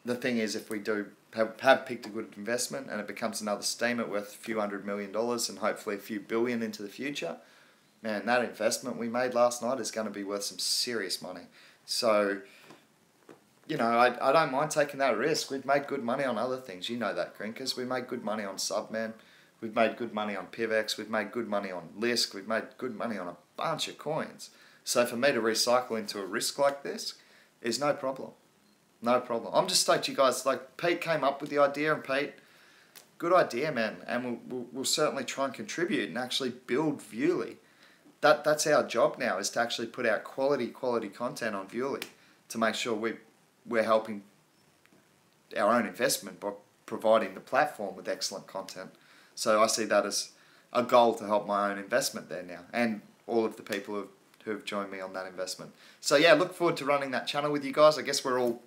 the thing is, if we do have picked a good investment and it becomes another steamer worth a few $100 million and hopefully a few billion into the future, man, that investment we made last night is going to be worth some serious money. So, you know, I don't mind taking that risk. We've made good money on other things. You know that, Grinkers. We made good money on Subman. We've made good money on PIVX. We've made good money on Lisk. We've made good money on a bunch of coins. So for me to recycle into a risk like this is no problem. No problem. I'm just stoked you guys, like, Pete came up with the idea, and Pete, good idea, man. And we'll certainly try and contribute and actually build Viewly. That's our job now, is to actually put out quality content on Viewly to make sure we're helping our own investment by providing the platform with excellent content. So I see that as a goal to help my own investment there now, and all of the people who have joined me on that investment. So yeah, look forward to running that channel with you guys. I guess we're all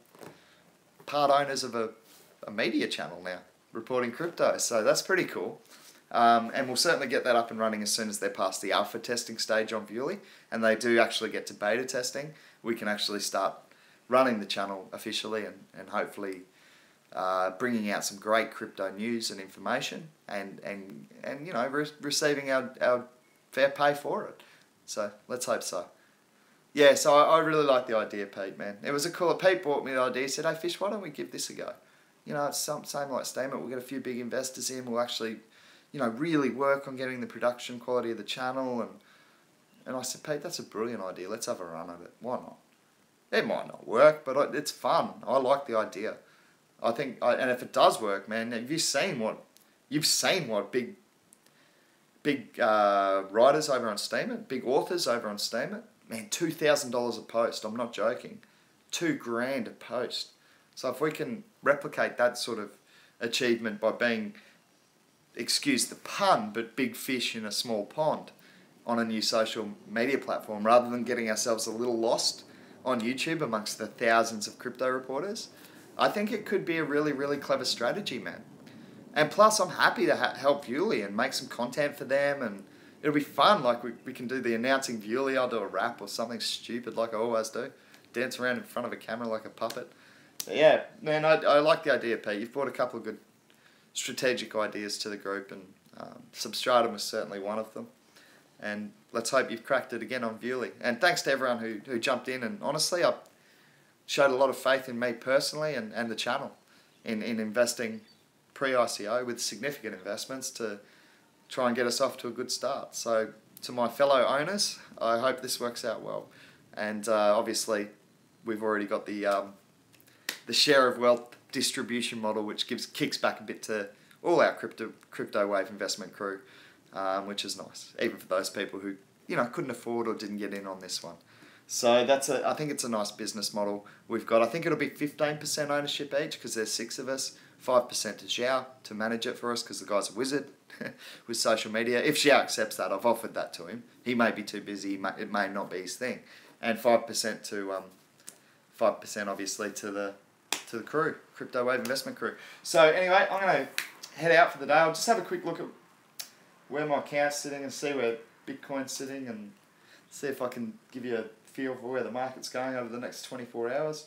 part owners of a media channel now, reporting crypto. So that's pretty cool. And we'll certainly get that up and running as soon as they're past the alpha testing stage on Viewly, and they do actually get to beta testing. We can actually start running the channel officially and hopefully bringing out some great crypto news and information, and you know, receiving our fair pay for it. So let's hope so. Yeah, so I really like the idea, Pete, man. It was a cool... Pete brought me the idea. He said, hey, Fish, why don't we give this a go? You know, it's same like Statement. We'll get a few big investors in. We'll actually, you know, really work on getting the production quality of the channel. And I said, Pete, that's a brilliant idea. Let's have a run at it. Why not? It might not work, but it's fun. I like the idea. I think... and if it does work, man, have you seen what... You've seen what big writers over on Statement, big authors over on Statement, man, $2,000 a post. I'm not joking. $2,000 a post. So if we can replicate that sort of achievement by being, excuse the pun, but big fish in a small pond on a new social media platform, rather than getting ourselves a little lost on YouTube amongst the thousands of crypto reporters, I think it could be a really, really clever strategy, man. And plus, I'm happy to help Viewly and make some content for them, and it'll be fun. Like, we can do the announcing Viewly. I'll do a rap or something stupid like I always do. Dance around in front of a camera like a puppet. But yeah, man, I like the idea, Pete. You've brought a couple of good strategic ideas to the group, and Substratum was certainly one of them. And let's hope you've cracked it again on Viewly. And thanks to everyone who jumped in. And honestly, I showed a lot of faith in me personally and the channel in investing pre-ICO with significant investments to try and get us off to a good start. So to my fellow owners, I hope this works out well. And obviously, we've already got the share of wealth distribution model, which kicks back a bit to all our crypto wave investment crew, which is nice, even for those people who, you know, couldn't afford or didn't get in on this one. So I think it's a nice business model we've got. I think it'll be 15% ownership each, because there's 6 of us. 5% to Xiao to manage it for us, because the guy's a wizard with social media. If Xiao accepts that, I've offered that to him. He may be too busy. It may not be his thing. And 5% to 5% obviously to the crew, Crypto Wave Investment crew. So anyway, I'm going to head out for the day. I'll just have a quick look at where my account's sitting and see where Bitcoin's sitting, and see if I can give you a feel for where the market's going over the next 24 hours.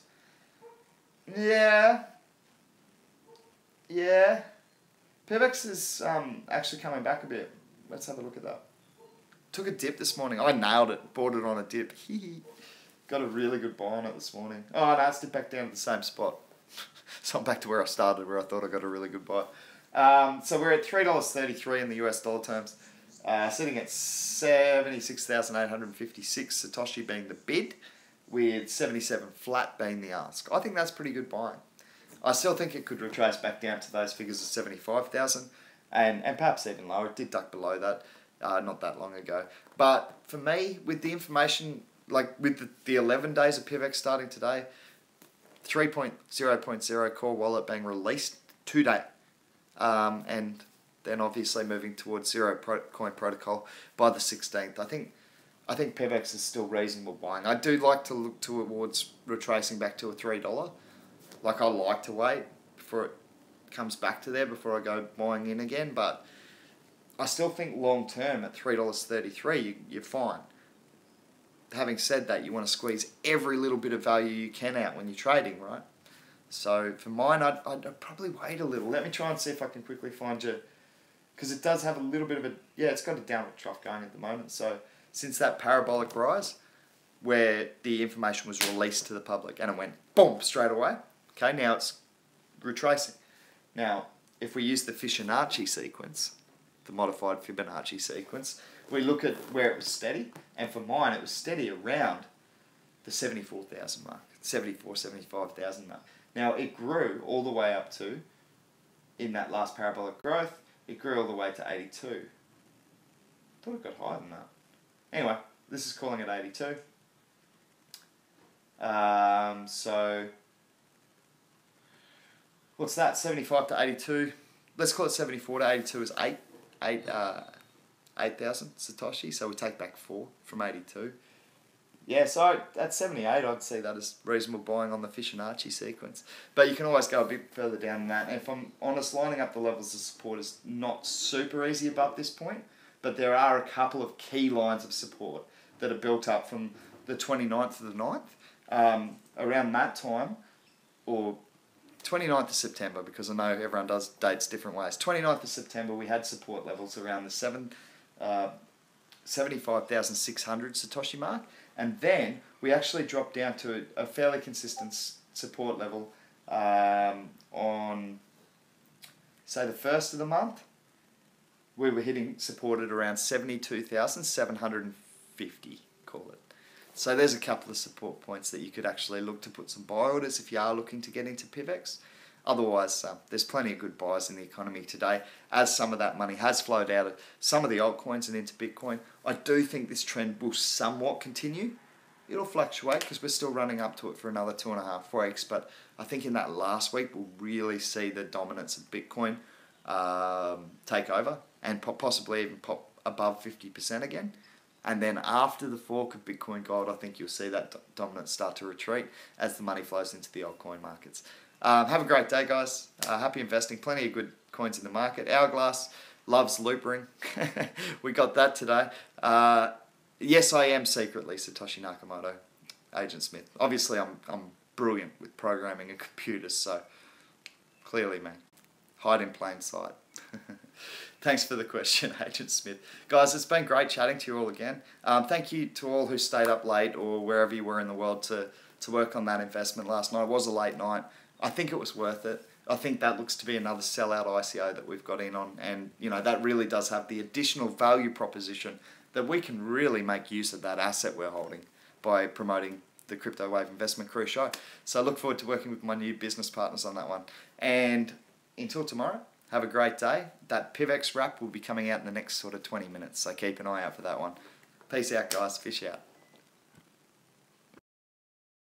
Yeah, PIVX is actually coming back a bit. Let's have a look at that. Took a dip this morning. I nailed it. Bought it on a dip. Got a really good buy on it this morning. Oh, no, it's dipped back down to the same spot. So I'm back to where I started, where I thought I got a really good buy. So we're at $3.33 in the US dollar terms. sitting at 76,856 Satoshi being the bid, with 77 flat being the ask. I think that's pretty good buying. I still think it could retrace back down to those figures of 75,000 and perhaps even lower. It did duck below that not that long ago. But for me, with the information, like with the 11 days of PIVX starting today, 3.0.0 core wallet being released today, and then obviously moving towards zero coin protocol by the 16th. I think PIVX is still reasonable buying. I do like to look towards retracing back to a $3. Like, I like to wait before it comes back to there before I go buying in again, but I still think long term at $3.33 you're fine. Having said that, you want to squeeze every little bit of value you can out when you're trading, right? So for mine, I'd probably wait a little. Let me try and see if I can quickly find you, because it does have a little bit of a, yeah, it's got a downward trough going at the moment. So since that parabolic rise where the information was released to the public and it went boom straight away, okay, now it's retracing. Now, if we use the Fibonacci sequence, the modified Fibonacci sequence, we look at where it was steady, and for mine it was steady around the 74,000 mark, 75,000 mark. Now, it grew all the way up to, in that last parabolic growth, it grew all the way to 82. I thought it got higher than that. Anyway, this is calling it 82. So, what's that? 75 to 82. Let's call it 74 to 82 is 8,000 Satoshi. So we take back 4 from 82. Yeah, so at 78, I'd see that as reasonable buying on the Fibonacci sequence. But you can always go a bit further down than that. And if I'm honest, lining up the levels of support is not super easy above this point. But there are a couple of key lines of support that are built up from the 29th to the 9th. Around that time, or 29th of September, because I know everyone does dates different ways. 29th of September, we had support levels around the 75,600 Satoshi mark. And then we actually dropped down to a fairly consistent support level on, say, the first of the month. We were hitting support at around 72,750, call it. So there's a couple of support points that you could actually look to put some buy orders if you are looking to get into PIVX. Otherwise, there's plenty of good buys in the economy today, as some of that money has flowed out of some of the altcoins and into Bitcoin. I do think this trend will somewhat continue. It'll fluctuate because we're still running up to it for another 2.5 weeks, but I think in that last week we'll really see the dominance of Bitcoin take over and possibly even pop above 50% again. And then after the fork of Bitcoin Gold, I think you'll see that dominance start to retreat as the money flows into the altcoin markets. Have a great day, guys. Happy investing. Plenty of good coins in the market. Hourglass loves loop ring. We got that today. Yes, I am secretly Satoshi Nakamoto, Agent Smith. Obviously, I'm brilliant with programming and computers, so clearly, man, hide in plain sight. Thanks for the question, Agent Smith. Guys, it's been great chatting to you all again. Thank you to all who stayed up late or wherever you were in the world to work on that investment last night. It was a late night. I think it was worth it. I think that looks to be another sellout ICO that we've got in on, and that really does have the additional value proposition that we can really make use of that asset we're holding by promoting the Crypto Wave Investment Crew show. So I look forward to working with my new business partners on that one. And until tomorrow, have a great day. That PIVX wrap will be coming out in the next sort of 20 minutes, so keep an eye out for that one. Peace out, guys. Fish out.